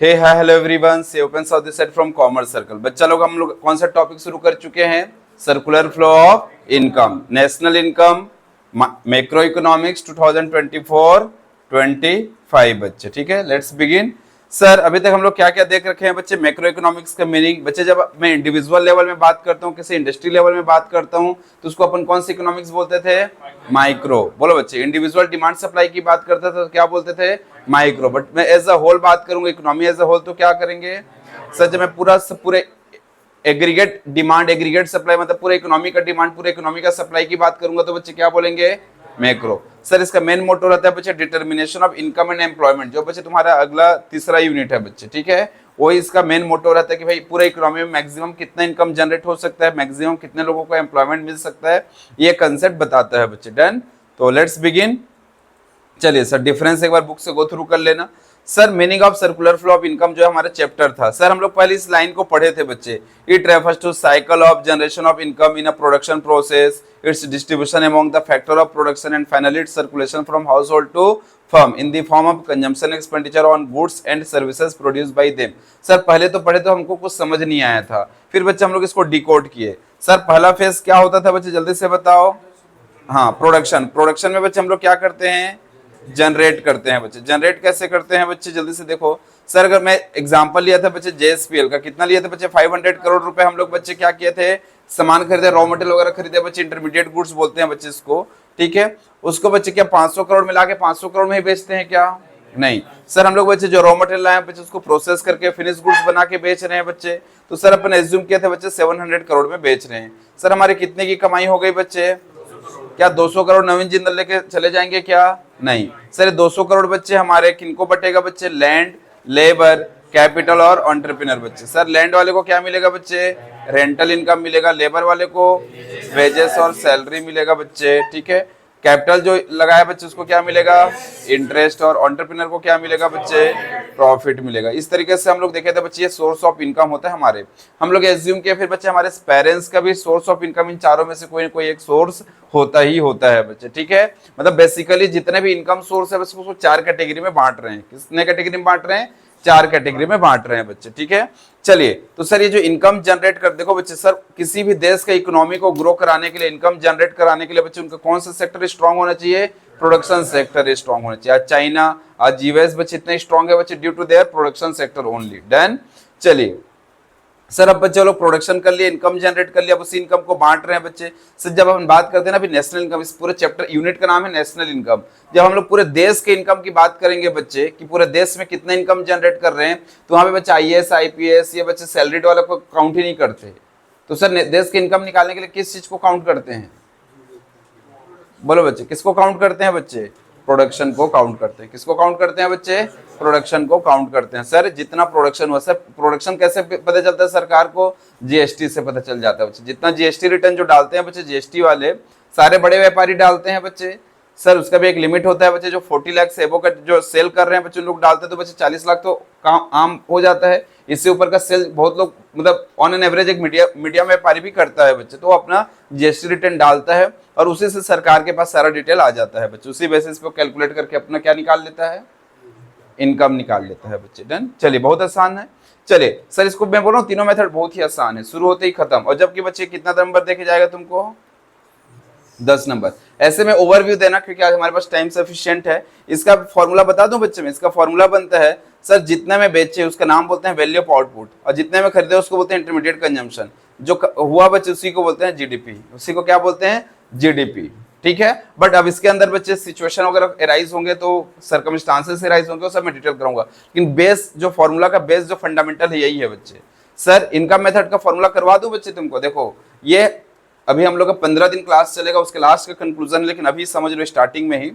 हे hi hello everyone, से open south this side from commerce circle. बच्चा लोग हम लोग कौन सा टॉपिक शुरू कर चुके हैं? Circular flow of income, national income, macro economics 2024-25 बच्चे। ठीक है, लेट्स बिगिन। सर अभी तक हम लोग क्या क्या देख रखे हैं बच्चे? मैक्रो इकोनॉमिक्स का मीनिंग बच्चे, जब मैं इंडिविजुअल लेवल में बात करता हूँ, किसी इंडस्ट्री लेवल में बात करता हूँ, तो उसको अपन कौन सी इकोनॉमिक्स बोलते थे? माइक्रो। बोलो बच्चे, इंडिविजुअल डिमांड सप्लाई की बात करते थे तो क्या बोलते थे? माइक्रो। बट मैं एज अ होल बात करूंगा, इकोनॉमी एज अ होल, तो क्या करेंगे सर? जब मैं पूरे एग्रीगेट डिमांड, एग्रीगेट सप्लाई, मतलब पूरे इकोनॉमी का डिमांड, पूरे इकोनॉमी का सप्लाई की बात करूंगा तो बच्चे क्या बोलेंगे? मैक्रो। सर इसका मेन मोटो रहता है बच्चे determination of income and employment, जो बच्चे तुम्हारा अगला तीसरा यूनिट है बच्चे। ठीक है, वही इसका मेन मोटो रहता है कि भाई पूरे इकोनॉमी में मैक्सिमम कितना इनकम जनरेट हो सकता है, मैक्सिमम कितने लोगों को एम्प्लॉयमेंट मिल सकता है, ये कंसेप्ट बताता है बच्चे। डन, तो लेट्स बिगिन। चलिए सर, डिफरेंस एक बार बुक से गो थ्रू कर लेना। Sir meaning of circular flow of income जो हमारा चैप्टर था, सर हम लोग पहले इस लाइन को पढ़े थे बच्चे। It refers to cycle of generation of income in a production process, its distribution among the factor of production and finally its circulation from household to firm in the form of consumption expenditure on goods and services produced by them. Sir पहले तो पढ़े तो हमको कुछ समझ नहीं आया था, फिर बच्चे हम लोग इसको डिकोड किए। सर पहला फेज क्या होता था बच्चे, जल्दी से बताओ? हाँ, प्रोडक्शन। प्रोडक्शन में बच्चे हम लोग क्या करते हैं? जनरेट करते हैं बच्चे। जनरेट कैसे करते हैं बच्चे, जल्दी से देखो। सर अगर मैं एग्जांपल लिया था बच्चे जेएसपीएल का, कितना लिया था बच्चे? 500 करोड़ रुपए हम लोग बच्चे क्या किए थे? सामान खरीदे, रॉ मटेरियल वगैरह खरीदे बच्चे, इंटरमीडिएट गुड्स बोलते हैं बच्चे इसको। ठीक है, उसको बच्चे क्या 500 करोड़ मिला के 500 करोड़ में ही बेचते हैं क्या? नहीं सर, हम लोग बच्चे जो रॉ मटेरियल लाए बच्चे उसको प्रोसेस करके फिनिश गुड्स बना के बेच रहे हैं बच्चे। तो सर अपन एज्यूम किया था बच्चे 700 करोड़ में बेच रहे हैं। सर हमारे कितने की कमाई हो गई बच्चे? क्या 200 करोड़ नवीन जिंदल लेके चले जाएंगे क्या? नहीं सर, 200 करोड़ बच्चे हमारे किनको बटेगा बच्चे? लैंड, लेबर, कैपिटल और एंटरप्रेन्योर बच्चे। सर लैंड वाले को क्या मिलेगा बच्चे? रेंटल इनकम मिलेगा। लेबर वाले को वेजेस और सैलरी मिलेगा बच्चे। ठीक है, कैपिटल जो लगाया बच्चे उसको क्या मिलेगा? इंटरेस्ट। और एंटरप्रेन्योर को क्या मिलेगा बच्चे? प्रॉफिट मिलेगा। इस तरीके से हम लोग देखे थे बच्चे, ये सोर्स ऑफ इनकम होता है हमारे। हम लोग एज्यूम किया फिर बच्चे हमारे पेरेंट्स का भी सोर्स ऑफ इनकम इन चारों में से कोई ना कोई एक सोर्स होता ही होता है बच्चे। ठीक है, मतलब बेसिकली जितने भी इनकम सोर्स है बच्चे उसको 4 कैटेगरी में बांट रहे हैं। कितने कैटेगरी में बांट रहे हैं? 4 कैटेगरी में बांट रहे हैं बच्चे। ठीक है, चलिए तो सर ये जो इनकम जनरेट कर, देखो बच्चे, सर किसी भी देश के इकोनॉमी को ग्रो कराने के लिए, इनकम जनरेट कराने के लिए बच्चे उनका कौन सा सेक्टर स्ट्रांग होना चाहिए? प्रोडक्शन सेक्टर स्ट्रांग होना चाहिए। आज चाइना, आज यूएस बच्चे इतने स्ट्रांग है बच्चे due to their production sector only. Done, चलिए सर अब बच्चे लोग प्रोडक्शन कर लिए, इनकम जनरेट कर लिया, अब उसी इनकम को बांट रहे हैं बच्चे। सर जब हम बात करते हैं ना अभी नेशनल इनकम, इस पूरे चैप्टर यूनिट का नाम है नेशनल इनकम। जब हम लोग पूरे देश के इनकम की बात करेंगे बच्चे कि पूरे देश में कितना इनकम जनरेट कर रहे हैं, तो वहां पे बच्चे आईएएस आईपीएस ये बच्चे सैलरीड वाले को काउंट ही नहीं करते। तो सर देश के इनकम निकालने के लिए किस चीज को काउंट करते हैं? बोलो बच्चे, किसको काउंट करते हैं बच्चे? प्रोडक्शन को काउंट करते हैं। किसको काउंट करते हैं बच्चे? प्रोडक्शन को काउंट करते हैं। सर जितना प्रोडक्शन हुआ, सर प्रोडक्शन कैसे पता चलता है सरकार को? जीएसटी से पता चल जाता है बच्चे। जितना जीएसटी रिटर्न जो डालते हैं बच्चे, जीएसटी वाले सारे बड़े व्यापारी डालते हैं बच्चे। सर उसका भी एक लिमिट होता है बच्चे, जो 40 लाख से एबो का जो सेल कर रहे हैं बच्चे लोग डालते हैं, तो बच्चे 40 लाख तो काम आम हो जाता है। इससे ऊपर का सेल बहुत लोग, मतलब ऑन एन एवरेज एक मीडियम व्यापारी भी करता है बच्चे, तो अपना जीएसटी रिटर्न डालता है और उसी से सरकार के पास सारा डिटेल आ जाता है बच्चे। उसी बेसिस पे कैलकुलेट करके अपना क्या निकाल लेता है? इनकम निकाल लेता है बच्चे। डन, चलिए बहुत आसान है। चलिए सर इसको मैं बोल रहा हूँ तीनों मेथड बहुत ही आसान है, शुरू होते ही खत्म। और जबकि बच्चे कितना नंबर देखे जाएगा तुमको? 10 नंबर। ऐसे में ओवरव्यू देना क्योंकि आज हमारे पास टाइम सफिशिएंट है। इसका फॉर्मूला बता दूं बच्चे में, इसका फॉर्मूला बनता है सर जितने में बेचे उसका नाम बोलते हैं वैल्यू ऑफ आउटपुट, और जितने में खरीदे उसको बोलते हैं इंटरमीडिएट कंजम्पशन। जो हुआ बच्चे उसी को बोलते हैं जीडीपी, उसी को क्या बोलते हैं? जीडीपी। ठीक है, बट अब इसके अंदर बच्चे सिचुएशन वगैरह एराइज होंगे तो सर्कमस्टांसेस एराइज होंगे, सब मैं डिटेल करूंगा। लेकिन बेस जो फॉर्मूला का बेस जो फंडामेंटल है यही है बच्चे। सर इनकम मेथड का फॉर्मूला करवा दूं बच्चे तुमको? देखो ये अभी हम लोग का 15 दिन क्लास चलेगा, उसके लास्ट का कंक्लूजन, लेकिन अभी समझ लो स्टार्टिंग में ही।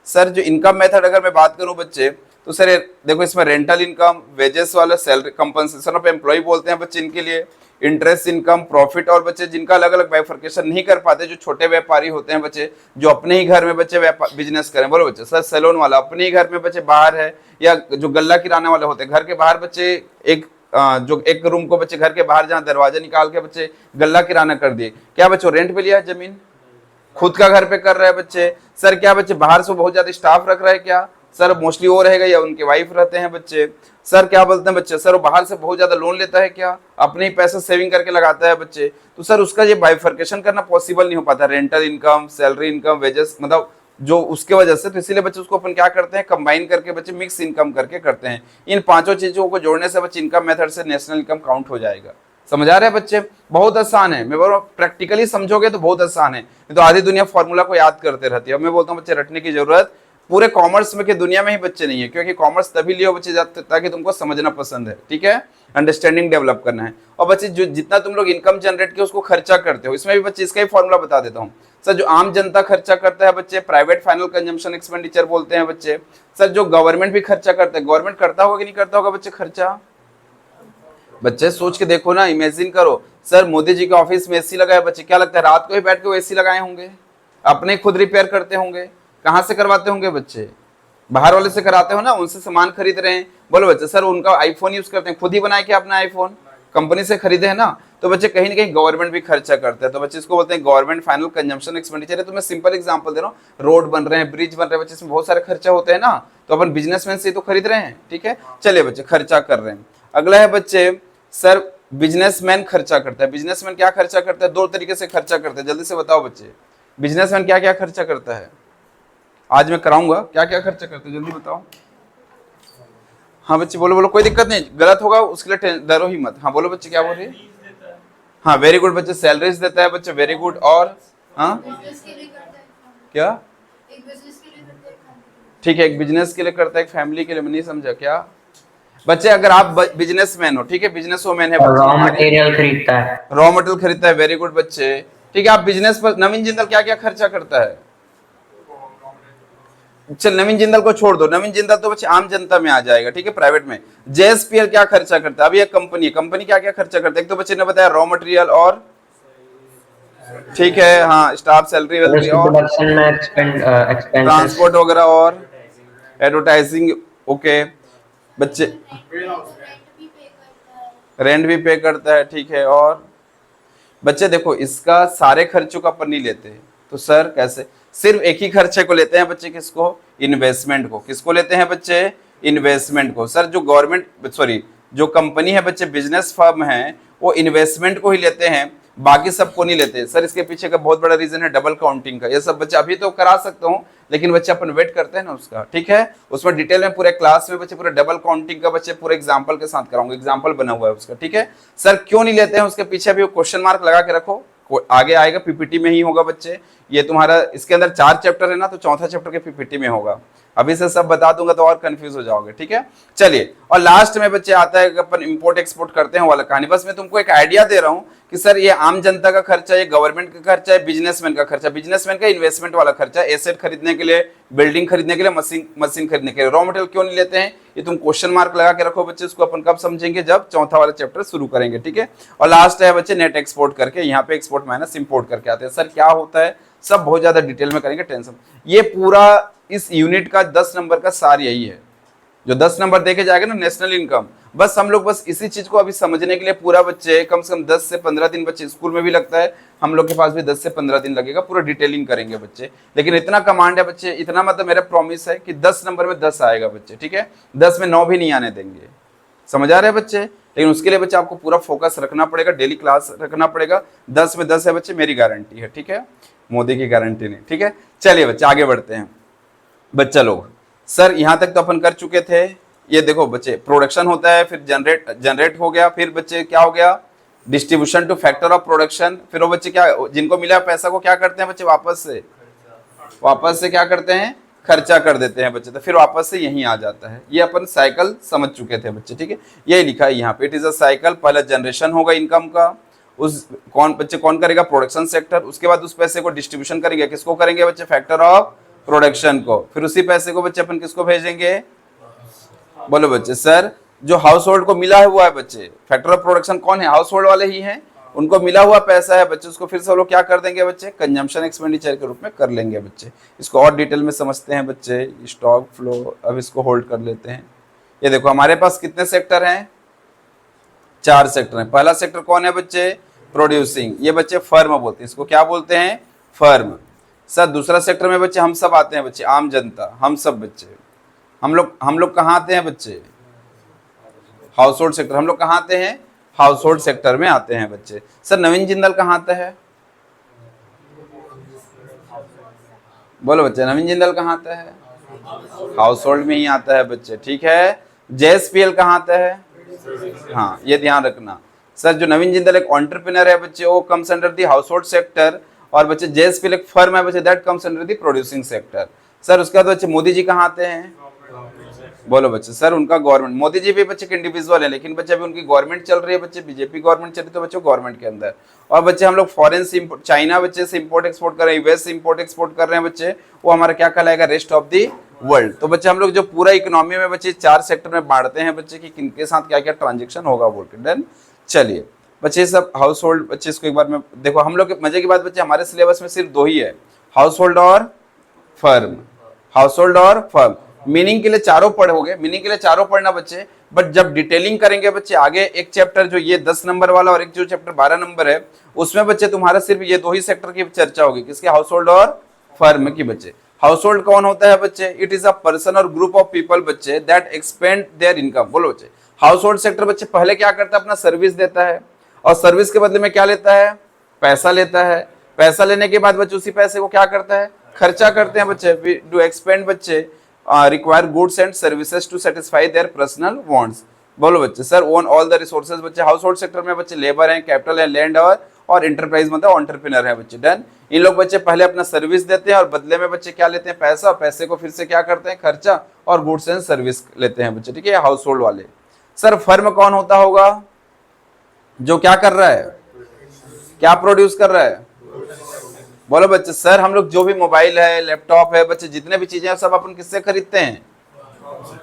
सर जो इनकम मेथड अगर मैं बात करूं बच्चे, तो सर देखो इसमें रेंटल इनकम, वेजेस वाला, सैलरी, कंपनसेशन ऑफ एम्प्लॉय बोलते हैं बच्चे इनके लिए, इंटरेस्ट इनकम, प्रॉफिट, और बच्चे जिनका अलग अलग बाइफर्केशन नहीं कर पाते, जो छोटे व्यापारी होते हैं बच्चे, जो अपने ही घर में बच्चे बिजनेस करें। बोलो बच्चे, सर सैलून वाला अपने ही घर में बच्चे बाहर है, या जो गल्ला किराने वाले होते हैं घर के बाहर बच्चे एक जो एक रूम को बच्चे घर के बाहर जहाँ दरवाजा निकाल के बच्चे गल्ला किराना कर दिए, क्या बच्चों रेंट पे लिया है जमीन? खुद का घर पे कर रहे हैं बच्चे। सर क्या बच्चे बाहर से बहुत ज्यादा स्टाफ रख रहे हैं क्या? सर मोस्टली वो रहेगा या उनके वाइफ रहते हैं बच्चे। सर क्या बोलते हैं बच्चे, सर वो बाहर से बहुत ज्यादा लोन लेता है क्या, अपने ही पैसा सेविंग करके लगाता है बच्चे, तो सर उसका ये बाइफर्केशन करना पॉसिबल नहीं हो पाता, rental income, salary income, wages, मतलब जो उसके वजह से, तो इसीलिए बच्चे उसको अपन क्या करते हैं, कंबाइन करके बच्चे मिक्स इनकम करके करते हैं। इन पांचों चीजों को जोड़ने से बच्चे इनकम मेथड से नेशनल इनकम काउंट हो जाएगा। समझ आ रहे हैं बच्चे, बहुत आसान है, मैं बोल रहा हूँ प्रैक्टिकली समझोगे तो बहुत आसान है, नहीं तो आधी दुनिया फॉर्मूला को याद करते रहती है। और मैं बोलता हूँ बच्चे रटने की जरूरत पूरे कॉमर्स में की दुनिया में ही बच्चे नहीं है, क्योंकि कॉमर्स तभी लियो बच्चे ताकि तुमको समझना पसंद है, ठीक है, अंडरस्टैंडिंग डेवलप करना है। और बच्चे जो जितना तुम लोग इनकम जनरेट किया उसको खर्चा करते हो, इसमें भी बच्चे इसका ही फॉर्मूला बता देता हूँ। सर जो आम जनता खर्चा करता है बच्चे, प्राइवेट फाइनल कंजम्पशन एक्सपेंडिचर बोलते हैं बच्चे। सर जो गवर्नमेंट भी खर्चा करता है, गवर्नमेंट करता होगा कि नहीं करता होगा बच्चे खर्चा, बच्चे सोच के देखो ना, इमेजिन करो, सर मोदी जी के ऑफिस में एसी लगा है बच्चे, क्या लगता है रात को ही बैठ के वो एसी लगाए होंगे, अपने खुद रिपेयर करते होंगे, कहाँ से करवाते होंगे बच्चे, बाहर वाले से कराते हो ना, उनसे सामान खरीद रहे हैं। बोलो बच्चे सर उनका आईफोन यूज करते हैं, खुद ही बनाए क्या अपना आईफोन, कंपनी से खरीदे है ना, तो बच्चे कहीं ना कहीं गवर्नमेंट भी खर्चा करते हैं, तो बच्चे इसको बोलते हैं गवर्नमेंट फाइनल कंजम्पशन एक्सपेंडिचर है। तो मैं सिंपल एग्जांपल दे रहा हूँ, रोड बन रहे हैं, ब्रिज बन रहे हैं बच्चे, इसमें बहुत सारे खर्चा होते हैं ना, तो अपन बिजनेसमैन से तो खरीद रहे हैं, ठीक है, चलिए बच्चे खर्चा कर रहे हैं। अगला है बच्चे, सर बिजनेसमैन खर्चा करता है, बिजनेसमैन क्या खर्चा करता है, दो तरीके से खर्चा करते हैं, जल्दी से बताओ बच्चे, बिजनेसमैन क्या क्या खर्चा करता है, आज मैं कराऊंगा क्या क्या खर्चा करते हैं, जल्दी बताओ। हाँ बच्चे बोलो बोलो, कोई दिक्कत नहीं, गलत होगा उसके लिए डरो ही मत। हाँ बोलो बच्चे क्या बोल रहे हैं, हाँ वेरी गुड बच्चे, सैलरीज देता है बच्चे, वेरी गुड। और हाँ क्या, ठीक है, एक बिजनेस के लिए करता है, एक फैमिली के लिए, मैं नहीं समझा क्या बच्चे, अगर आप बिजनेसमैन हो, ठीक है, बिजनेस वोमैन है, रॉ मटेरियल खरीदता है, रॉ मटेरियल खरीदता है, वेरी गुड बच्चे, ठीक है। आप बिजनेस पर, नवीन जिंदल क्या क्या खर्चा करता है, चल नवीन जिंदल को छोड़ दो, नवीन जिंदल तो बच्चे आम जनता में आ जाएगा, ठीक है, प्राइवेट में। जेएसपीएल क्या खर्चा करता है, अभी एक कंपनी, कंपनी क्या क्या खर्चा करता है, एक तो बच्चे ने बताया रॉ मटेरियल और, ठीक है, हाँ स्टाफ सैलरी वैलरी और प्रोडक्शन में ट्रांसपोर्ट वगैरह और एडवर्टाइजिंग, ओके बच्चे, रेंट भी पे करता है, ठीक है। और बच्चे देखो इसका सारे खर्चों का अपन नहीं लेते, तो सर कैसे, सिर्फ एक ही खर्चे को लेते हैं बच्चे, किसको, इन्वेस्टमेंट को, किसको लेते हैं बच्चे, इन्वेस्टमेंट को। सर जो गवर्नमेंट सॉरी जो कंपनी है बच्चे, बिजनेस फर्म है, वो इन्वेस्टमेंट को ही लेते हैं, बाकी सबको नहीं लेते। सर इसके पीछे का बहुत बड़ा रीजन है डबल काउंटिंग का, ये सब बच्चे अभी तो करा सकता हूँ, लेकिन बच्चे अपन वेट करते हैं ना उसका, ठीक है, उसमें डिटेल में पूरे क्लास में बच्चे पूरे डबल काउंटिंग का बच्चे पूरे एग्जांपल के साथ कराऊंगा, एग्जांपल बना हुआ है उसका, ठीक है। सर क्यों नहीं लेते हैं उसके पीछे भी क्वेश्चन मार्क लगा के रखो, आगे आएगा पीपीटी में ही होगा बच्चे, ये तुम्हारा इसके अंदर 4 चैप्टर है ना, तो चौथा चैप्टर के पीपीटी में होगा, अभी से सब बता दूंगा तो और कंफ्यूज हो जाओगे, ठीक है। चलिए, और लास्ट में बच्चे आता है कि अपन इंपोर्ट एक्सपोर्ट करते हैं वाला कहानी, बस मैं तुमको एक आइडिया दे रहा हूं कि सर ये आम जनता का खर्चा है, गवर्नमेंट का खर्चा है, बिजनेसमैन का खर्चा, बिजनेसमैन का इन्वेस्टमेंट वाला खर्चा, एसेट खरीदने के लिए, बिल्डिंग खरीदने के लिए, मशीन खरीदने के लिए। रॉ मटेरियल क्यों नहीं लेते हैं, ये तुम क्वेश्चन मार्क लगा के रखो बच्चे, इसको अपन कब समझेंगे, जब चौथा वाला चैप्टर शुरू करेंगे, ठीक है। और लास्ट है बच्चे नेट एक्सपोर्ट करके, यहाँ पे एक्सपोर्ट माइनस इंपोर्ट करके आते हैं। सर क्या होता है, सब बहुत ज्यादा डिटेल में करेंगे, टेंशन, ये पूरा इस यूनिट का 10 नंबर का सार यही है, जो 10 नंबर देखे जाएगा ना, नेशनल इनकम, बस हम लोग बस इसी चीज को अभी समझने के लिए पूरा बच्चे कम से कम 10 से 15 दिन, बच्चे स्कूल में भी लगता है, हम लोग के पास भी 10 से 15 दिन लगेगा, पूरा डिटेलिंग करेंगे बच्चे। लेकिन इतना कमांड है बच्चे, इतना मतलब मेरा प्रॉमिस है कि 10 नंबर में 10 आएगा बच्चे, ठीक है, 10 में 9 भी नहीं आने देंगे, समझ आ रहे हैं बच्चे। लेकिन उसके लिए बच्चे आपको पूरा फोकस रखना पड़ेगा, डेली क्लास रखना पड़ेगा, 10 में 10 है बच्चे, मेरी गारंटी है, ठीक है, मोदी की गारंटी नहीं, ठीक है। चलिए बच्चे आगे बढ़ते हैं। बच्चा लोग, सर यहां तक तो अपन कर चुके थे, ये देखो बच्चे प्रोडक्शन होता है, फिर जनरेट हो गया, फिर बच्चे क्या हो गया, distribution two factor of production, फिर वो बच्चे क्या, जिनको मिला पैसा को क्या करते हैं बच्चे, वापस से क्या करते हैं, खर्चा कर देते हैं बच्चे, तो फिर वापस से यहीं आ जाता है। ये अपन साइकिल समझ चुके थे बच्चे, ठीक है, यही लिखा है यहाँ पे, इट इज अ साइकिल। पहले जनरेशन होगा इनकम का, उस कौन करेगा, प्रोडक्शन सेक्टर, उसके बाद उस पैसे को डिस्ट्रीब्यूशन करेंगे, किसको करेंगे बच्चे, फैक्टर ऑफ प्रोडक्शन को, फिर उसी पैसे को बच्चे अपन किसको भेजेंगे, बोलो बच्चे। सर जो हाउस होल्ड को मिला हुआ है बच्चे, फैक्टर ऑफ प्रोडक्शन कौन है, हाउस होल्ड वाले ही हैं, उनको मिला हुआ पैसा है बच्चे, उसको फिर से वो लोग क्या कर देंगे बच्चे, कंजम्पशन एक्सपेंडिचर के रूप में कर लेंगे बच्चे। इसको और डिटेल में समझते हैं बच्चे, स्टॉक फ्लो, अब इसको होल्ड कर लेते हैं। ये देखो हमारे पास कितने सेक्टर हैं, 4 सेक्टर हैं। पहला सेक्टर कौन है बच्चे, प्रोड्यूसिंग, ये बच्चे फर्म बोलते हैं, इसको क्या बोलते हैं, फर्म। सर दूसरा सेक्टर में बच्चे हम सब आते हैं बच्चे, आम जनता, हम सब बच्चे, हम लोग कहाँ आते हैं बच्चे? Household sector. हम लोग कहाँ आते हैं? हाउस होल्ड सेक्टर में आते हैं बच्चे। सर नवीन जिंदल कहाँ आता है? बोलो बच्चे, नवीन जिंदल कहाँ आता है? हाउस होल्ड में ही आता है बच्चे, ठीक है। जेएसपीएल कहाँ आता है? हाँ, ये ध्यान रखना। सर जो नवीन जिंदल एक एंटरप्रेन्योर है बच्चे, वो comes under the house hold sector, और बच्चे जेएसपीएल एक फर्म है बच्चे, that comes under the producing sector. Sir उसके बाद बच्चे मोदी जी कहाँ आते हैं? बोलो बच्चे। सर उनका गवर्नमेंट, मोदी जी भी बच्चे के इंडिविजुअल है, लेकिन बच्चे अभी उनकी गवर्नमेंट चल रही है बच्चे, बीजेपी गवर्नमेंट चल रही है, तो बच्चों गवर्नमेंट के अंदर। और बच्चे हम लोग फॉरेन से चाइना बच्चे से इंपोर्ट एक्सपोर्ट कर रहे हैं, यूएस से इंपोर्ट एक्सपोर्ट कर रहे हैं बच्चे, वो हमारा क्या कहलाएगा? Rest of the world. तो बच्चे हम लोग जो पूरा इकोनॉमी में बच्चे 4 सेक्टर में बांटते हैं बच्चे कि किनके साथ क्या क्या ट्रांजेक्शन होगा बोल के। डन। चलिए बच्चे सब हाउस होल्ड बच्चे इसको एक बार में देखो। हम लोग मजे की बात बच्चे, हमारे सिलेबस में सिर्फ 2 ही है, हाउस होल्ड और फर्म। हाउस होल्ड और फर्म मीनिंग के लिए चारों पढ़ोगे, मीनिंग के लिए चारों पढ़ना बच्चे, बट जब डिटेलिंग करेंगे बच्चे आगे, एक चैप्टर जो ये 10 नंबर वाला और एक जो चैप्टर 12 नंबर है, उसमें बच्चे तुम्हारा सिर्फ ये 2 ही सेक्टर की चर्चा होगी, किसके? हाउस होल्ड और फर्म की बच्चे। हाउस होल्ड कौन होता है बच्चे? इट इज अ पर्सन और ग्रुप ऑफ पीपल बच्चे दैट एक्सपेंड देयर इनकम। बोलो बच्चे। हाउस होल्ड सेक्टर बच्चे पहले क्या करता है? अपना सर्विस देता है, और सर्विस के बदले में क्या लेता है? पैसा लेता है। पैसा लेने के बाद बच्चे उसी पैसे को क्या करता है? खर्चा करते हैं बच्चे। डू एक्सपेंड बच्चे require goods and services to satisfy their personal wants. बोलो बच्चे। Sir own all the resources बच्चे। हाउस होल्ड सेक्टर में बच्चे लेबर है, कैपिटल है, लैंड और इंटरप्राइज मतलब एंटरप्रेन्योर है बच्चे। डन। इन लोग बच्चे पहले अपना सर्विस देते हैं और बदले में बच्चे क्या लेते हैं? पैसा। पैसे को फिर से क्या करते हैं? खर्चा, और गुड्स एंड सर्विस लेते हैं बच्चे, ठीक है। हाउस होल्ड वाले। सर फर्म कौन होता होगा? जो क्या कर रहा है? क्या प्रोड्यूस कर रहा है? बोलो बच्चे। सर हम लोग जो भी मोबाइल है, लैपटॉप है बच्चे, जितने भी चीजें हैं सब अपन किससे खरीदते हैं?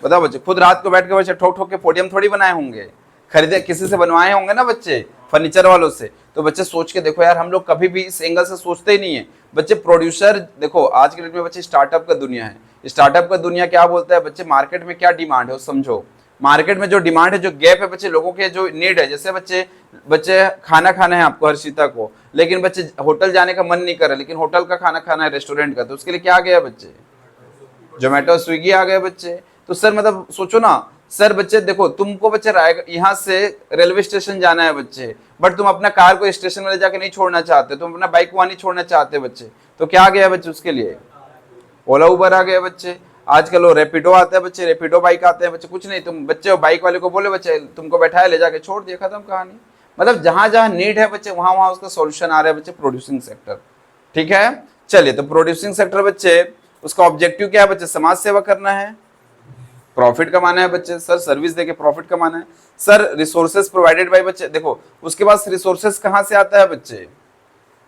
बताओ बच्चे। खुद रात को बैठ के बच्चे ठोक ठोक के पोडियम थोड़ी बनाए होंगे, खरीदे किसी से बनवाए होंगे ना बच्चे, फर्नीचर वालों से। तो बच्चे सोच के देखो यार, हम लोग कभी भी इस एंगल से सोचते ही नहीं है बच्चे। प्रोड्यूसर देखो, आज के डेट में बच्चे स्टार्टअप का दुनिया है। स्टार्टअप का दुनिया क्या बोलता है बच्चे? मार्केट में क्या डिमांड है समझो। मार्केट में जो डिमांड है, जो गैप है बच्चे, लोगों के जो नीड है, जैसे बच्चे बच्चे खाना खाना है आपको हर्षिता को, लेकिन बच्चे होटल जाने का मन नहीं कर रहा, लेकिन होटल का खाना खाना है, रेस्टोरेंट का, तो उसके लिए क्या आ गया बच्चे? जोमेटो स्विगी आ गए बच्चे। तो सर मतलब सोचो ना सर बच्चे, देखो तुमको बच्चे यहाँ से रेलवे स्टेशन जाना है बच्चे, बट तुम अपना कार को स्टेशन में ले जाके नहीं छोड़ना चाहते, तुम अपना बाइक वहां नहीं छोड़ना चाहते बच्चे, तो क्या आ गया बच्चे उसके लिए? ओला उबर आ गया बच्चे। आजकल वो रैपिडो आता है बच्चे, रैपिडो बाइक आते हैं बच्चे। कुछ नहीं, तुम बच्चे बाइक वाले को बोले बच्चे तुमको बैठाया, ले जाके छोड़ दिया, खत्म कहानी। मतलब जहां जहां नीड है बच्चे, वहां वहां उसका सॉल्यूशन आ रहा है बच्चे, प्रोड्यूसिंग सेक्टर, ठीक है। चलिए, तो प्रोड्यूसिंग सेक्टर बच्चे, उसका ऑब्जेक्टिव क्या है बच्चे? समाज सेवा करना है, प्रॉफिट कमाना है बच्चे। सर सर्विस देके प्रॉफिट कमाना है। सर रिसोर्सेज प्रोवाइडेड बाय बच्चे, देखो उसके पास रिसोर्सेज कहां से आता है बच्चे?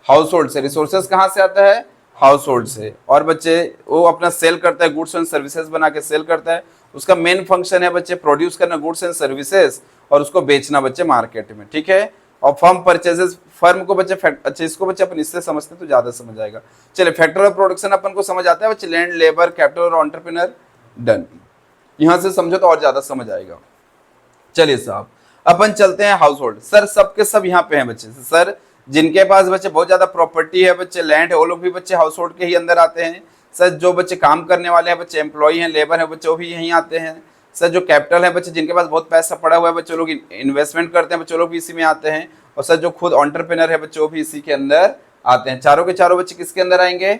हाउस होल्ड से। रिसोर्सेज कहां से आता है? हाउस होल्ड से। और बच्चे वो अपना सेल करता है, गुड्स एंड सर्विसेज बना के सेल करता है। उसका मेन फंक्शन है बच्चे प्रोड्यूस करना गुड्स एंड सर्विसेज और उसको बेचना बच्चे मार्केट में, ठीक है। और फर्म परचेजेस, फर्म को बच्चे अच्छा इसको बच्चे अपन इससे समझते हैं तो ज्यादा समझ आएगा। चलिए, फैक्टर ऑफ प्रोडक्शन अपन को समझ आता है बच्चे, लैंड, लेबर, कैपिटल और एंटरप्रेन्योर। डन। यहां से समझो तो और ज्यादा समझ आएगा। चलिए साहब, अपन चलते हैं हाउस होल्ड। सर सबके सब यहाँ पे हैं बच्चे। सर जिनके पास बच्चे बहुत ज्यादा प्रॉपर्टी है बच्चे, लैंड है, वो लोग भी बच्चे हाउस होल्ड के ही अंदर आते हैं। सर जो बच्चे काम करने वाले हैं बच्चे, एम्प्लॉय हैं, लेबर है बच्चे, वो भी यहीं आते हैं। सर जो कैपिटल है बच्चे, जिनके पास बहुत पैसा पड़ा हुआ है बच्चे, लोग इन्वेस्टमेंट करते हैं बच्चे, लोग भी इसी में आते हैं। और सर जो खुद एंटरप्रेन्योर है बच्चे, वो भी इसी के अंदर आते हैं। चारों के चारों बच्चे किसके अंदर आएंगे?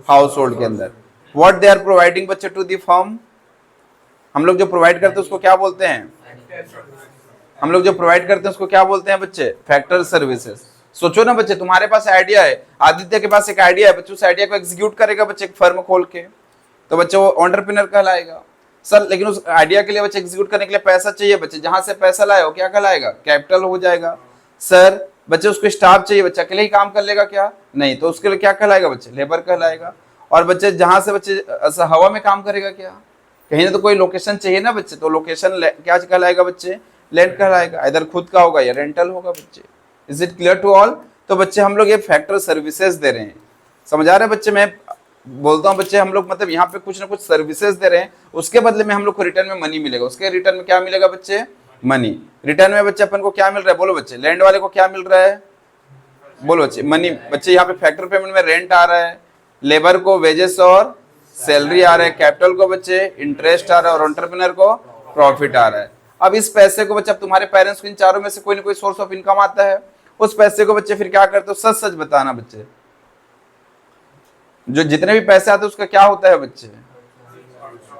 हाउस होल्ड के अंदर। व्हाट दे आर प्रोवाइडिंग बच्चे टू दी फर्म, हम लोग जो प्रोवाइड करते हैं उसको क्या बोलते हैं? हम लोग जो प्रोवाइड करते हैं उसको क्या बोलते हैं बच्चे? Factor services. सोचो ना बच्चे, तुम्हारे पास आइडिया है, आदित्य के पास एक आइडिया है बच्चे, उस आइडिया को एग्जीक्यूट करेगा बच्चे एक फर्म खोल के, तो बच्चे वो एंटरप्रेन्योर कहलाएगा। सर लेकिन उस आइडिया के लिए बच्चे एग्जीक्यूट करने के लिए पैसा चाहिए बच्चे, जहां से पैसा लाए वो क्या कहलाएगा? कैपिटल हो जाएगा। सर बच्चे उसको स्टाफ चाहिए, बच्चा अकेले ही काम कर लेगा क्या? नहीं, तो उसके लिए क्या कहलाएगा बच्चे? लेबर कहलाएगा। और बच्चे जहां से बच्चे हवा में काम करेगा क्या? कहीं ना तो कोई लोकेशन चाहिए ना बच्चे, तो लोकेशन क्या कहलाएगा बच्चे? लैंड कहलाएगा। इधर खुद का होगा या रेंटल होगा बच्चे। Is it clear to all? तो बच्चे हम लोग ये फैक्टर सर्विसेज दे रहे हैं, समझ आ रहे हैं बच्चे? मैं बोलता हूँ बच्चे, हम लोग मतलब यहाँ पे कुछ ना कुछ सर्विसेज दे रहे हैं, उसके बदले में हम लोग को रिटर्न में मनी मिलेगा। उसके रिटर्न में क्या मिलेगा बच्चे? मनी। रिटर्न में बच्चे अपन को क्या मिल रहा है? बोलो बच्चे। लैंड वाले को क्या मिल रहा है? बोलो बच्चे। मनी। बच्चे यहाँ पे फैक्टर पेमेंट में रेंट आ रहा है, लेबर को वेजेस और सैलरी आ रहा है, कैपिटल को बच्चे इंटरेस्ट आ रहा है और एंटरप्रेन्योर को प्रॉफिट आ रहा है। अब इस पैसे को बच्चे, अब तुम्हारे पेरेंट्स को इन चारों में से कोई ना कोई सोर्स ऑफ इनकम आता है, उस पैसे को बच्चे फिर क्या करते हो, सच सच बताना बच्चे, जो जितने भी पैसे आते हैं उसका क्या होता है बच्चे,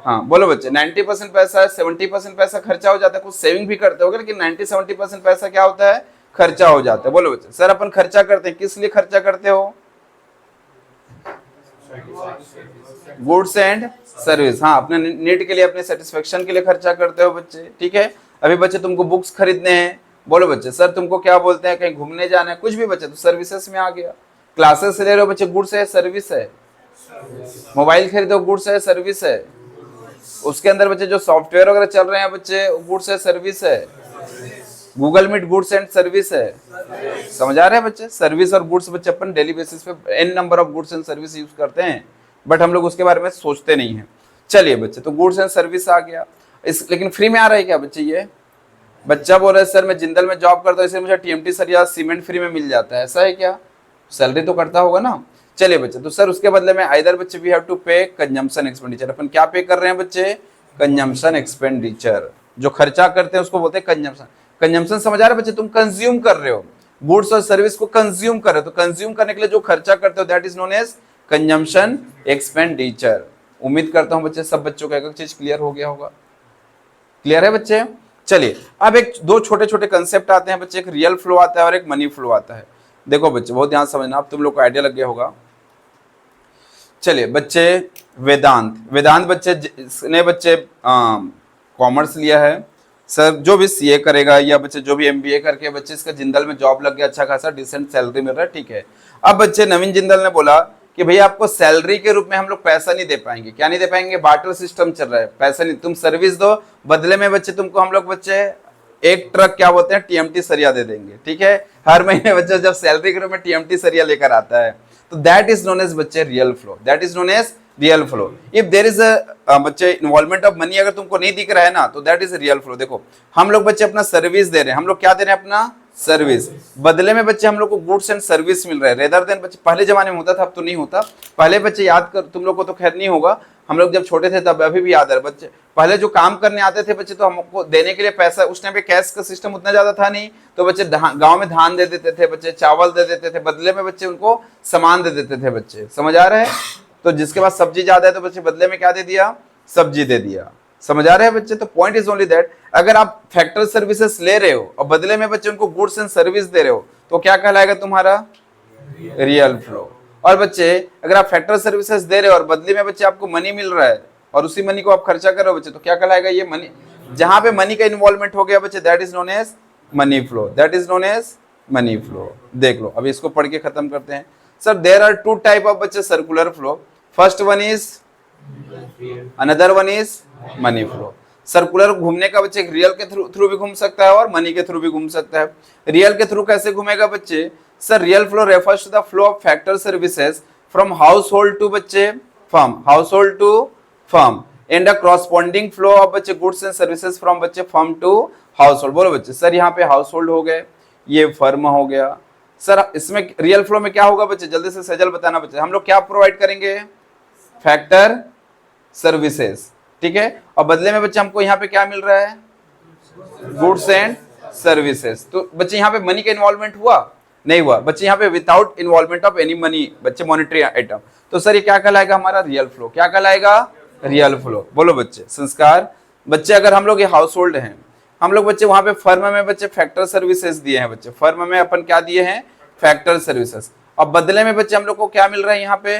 हाँ बोलो बच्चे, 90% पैसा है, 70% पैसा खर्चा हो जाता है, कुछ सेविंग भी करते होगे, लेकिन 90-70% पैसा क्या होता है, खर्चा हो जाता है। बोलो बच्चे, सर अपन खर्चा करते हैं, किस लिए खर्चा करते हो, गुड्स एंड सर्विस, हाँ अपने नीड के लिए, अपने सेटिस्फेक्शन के लिए खर्चा करते हो बच्चे, ठीक है। अभी बच्चे तुमको बुक्स खरीदने हैं, बोलो बच्चे, सर तुमको क्या बोलते हैं, कहीं घूमने जाना है, कुछ भी बच्चे, तो सर्विसेज में आ गया। क्लासेस ले रहे हो बच्चे, गुड्स है सर्विस है। मोबाइल खरीदो, गुड्स है सर्विस है। उसके अंदर बच्चे जो सॉफ्टवेयर वगैरह चल रहे हैं बच्चे, गुड्स है सर्विस है। Google Meet goods and service है, समझ आ रहे हैं बच्चे। सर्विस और गुड्स बच्चे अपन डेली बेसिस पे an number of goods and service use करते हैं, बट हम लोग उसके बारे में सोचते नहीं है। चलिए बच्चे, तो गुड्स एंड सर्विस आ गया, इस लेकिन फ्री में आ रहा है क्या बच्चे, ये बच्चा बोल रहा है सर मैं जिंदल में जॉब करता हूँ, इसलिए मुझे टीएमटी सर या सीमेंट फ्री में मिल जाता है, ऐसा है क्या, सैलरी तो करता होगा ना। चलिए बच्चे, तो सर उसके बदले में आइदर बच्चे वी हैव टू पे कंजम्पशन एक्सपेंडिचर, अपन क्या पे कर रहे हैं बच्चे, कंजम्पशन एक्सपेंडिचर, जो खर्चा करते हैं उसको बोलते हैं कंजम्पशन। कंजम्पशन समझ आ रहे बच्चे, तुम कंज्यूम कर रहे हो, गुड्स और सर्विस को कंज्यूम कर रहे हो, तो कंज्यूम करने के लिए जो खर्चा करते हो that is known as consumption expenditure. उम्मीद करता हूं बच्चे सब बच्चों का एक चीज क्लियर हो गया होगा, क्लियर है बच्चे। चलिए अब एक दो छोटे छोटे कंसेप्ट आते हैं बच्चे, एक रियल फ्लो आता है और एक मनी फ्लो आता है। देखो बच्चे बहुत ध्यान समझना, अब तुम लोग को आइडिया लग गया होगा। चलिए बच्चे, वेदांत, वेदांत बच्चे ने बच्चे कॉमर्स लिया है, सर जो भी सीए करेगा या बच्चे जो भी एमबीए करके बच्चे इसका जिंदल में जॉब लग गया, अच्छा खासा डिसेंट सैलरी मिल रहा है, ठीक है। अब बच्चे नवीन जिंदल ने बोला कि भैया आपको सैलरी के रूप में हम लोग पैसा नहीं दे पाएंगे, क्या नहीं दे पाएंगे, बार्टर सिस्टम चल रहा है, पैसा नहीं, तुम सर्विस दो, बदले में बच्चे तुमको हम लोग बच्चे एक ट्रक क्या बोलते हैं टीएमटी सरिया दे देंगे, ठीक है। हर महीने बच्चे जब सैलरी के रूप में टीएमटी सरिया लेकर आता है, तो दैट इज नोन एज बच्चे real flow, that is known as real flow. If there is बच्चे इन्वॉल्वमेंट ऑफ मनी अगर तुमको नहीं दिख रहा है ना, तो दैट इज रियल फ्लो। देखो हम लोग बच्चे अपना सर्विस दे रहे हैं, हम लोग क्या दे रहे हैं, अपना सर्विस, बदले में बच्चे हम लोग को गुड्स एंड सर्विस मिल रहा है, रेदर देन बच्चे, पहले जमाने में होता था, अब तो नहीं होता। पहले बच्चे याद कर, तुम लोग को तो खैर नहीं होगा, हम लोग जब छोटे थे तब अभी भी याद है बच्चे, पहले जो काम करने आते थे बच्चे, तो हमको देने के लिए पैसा, उस टाइम पे कैश का सिस्टम उतना ज्यादा था नहीं, तो बच्चे गांव में धान दे देते थे बच्चे, चावल दे देते थे, बदले में बच्चे उनको सामान दे देते थे बच्चे, समझ आ रहे हैं। तो जिसके पास सब्जी ज्यादा है तो बच्चे बदले में क्या दे दिया, सब्जी दे दिया, समझ आ रहे हैं बच्चे। तो पॉइंट इज ओनली दैट, अगर आप फैक्टर सर्विसेज ले रहे हो और बदले में बच्चे उनको गुड्स एंड सर्विस दे रहे हो, तो क्या कहलाएगा तुम्हारा, रियल फ्लो। और बच्चे अगर आप फैक्टर सर्विसेज दे रहे हो और बदले में बच्चे आपको मनी मिल रहा है और उसी मनी को आप खर्चा कर रहे हो बच्चे, तो क्या कहलाएगा, ये मनी, जहां पे मनी का इन्वॉल्वमेंट हो गया बच्चे, that is known as money flow, that is known as money flow. देख लो अभी इसको पढ़ के खत्म करते हैं। Sir there are two type of बच्चे circular flow, first one is, another one is money flow. Circular घूमने का बच्चे रियल के थ्रू भी घूम सकता है और मनी के थ्रू भी घूम सकता है। रियल के थ्रू कैसे घूमेगा बच्चे, sir real flow refers to the flow of factor services from household to बच्चे firm, household to firm, and a corresponding flow of बच्चे गुड्स एंड सर्विसेज फ्रॉम बच्चे फर्म टू हाउस होल्ड। बोलो बच्चे, sir यहाँ पे house hold हो गए, ये फर्म हो गया, सर इसमें रियल फ्लो में क्या होगा बच्चे, जल्दी से सजल बताना बच्चे, हम लोग क्या प्रोवाइड करेंगे, फैक्टर सर्विसेज, ठीक है, और बदले में बच्चे हमको यहाँ पे क्या मिल रहा है, गुड्स एंड सर्विसेज। तो बच्चे यहाँ पे मनी का इन्वॉल्वमेंट हुआ, नहीं हुआ बच्चे, यहाँ पे without involvement of any money बच्चे, मॉनेटरी आइटम। तो सर ये क्या कहलाएगा, हमारा रियल फ्लो, क्या कहलाएगा, रियल फ्लो। बोलो बच्चे, संस्कार बच्चे, अगर हम लोग ये हाउस होल्ड हैं, हम लोग बच्चे वहां पे फर्म में बच्चे फैक्टर सर्विसेज दिए हैं बच्चे, फर्म में अपन क्या दिए हैं, फैक्टर सर्विसेज, और बदले में बच्चे हम लोग को क्या मिल रहा है यहाँ पे,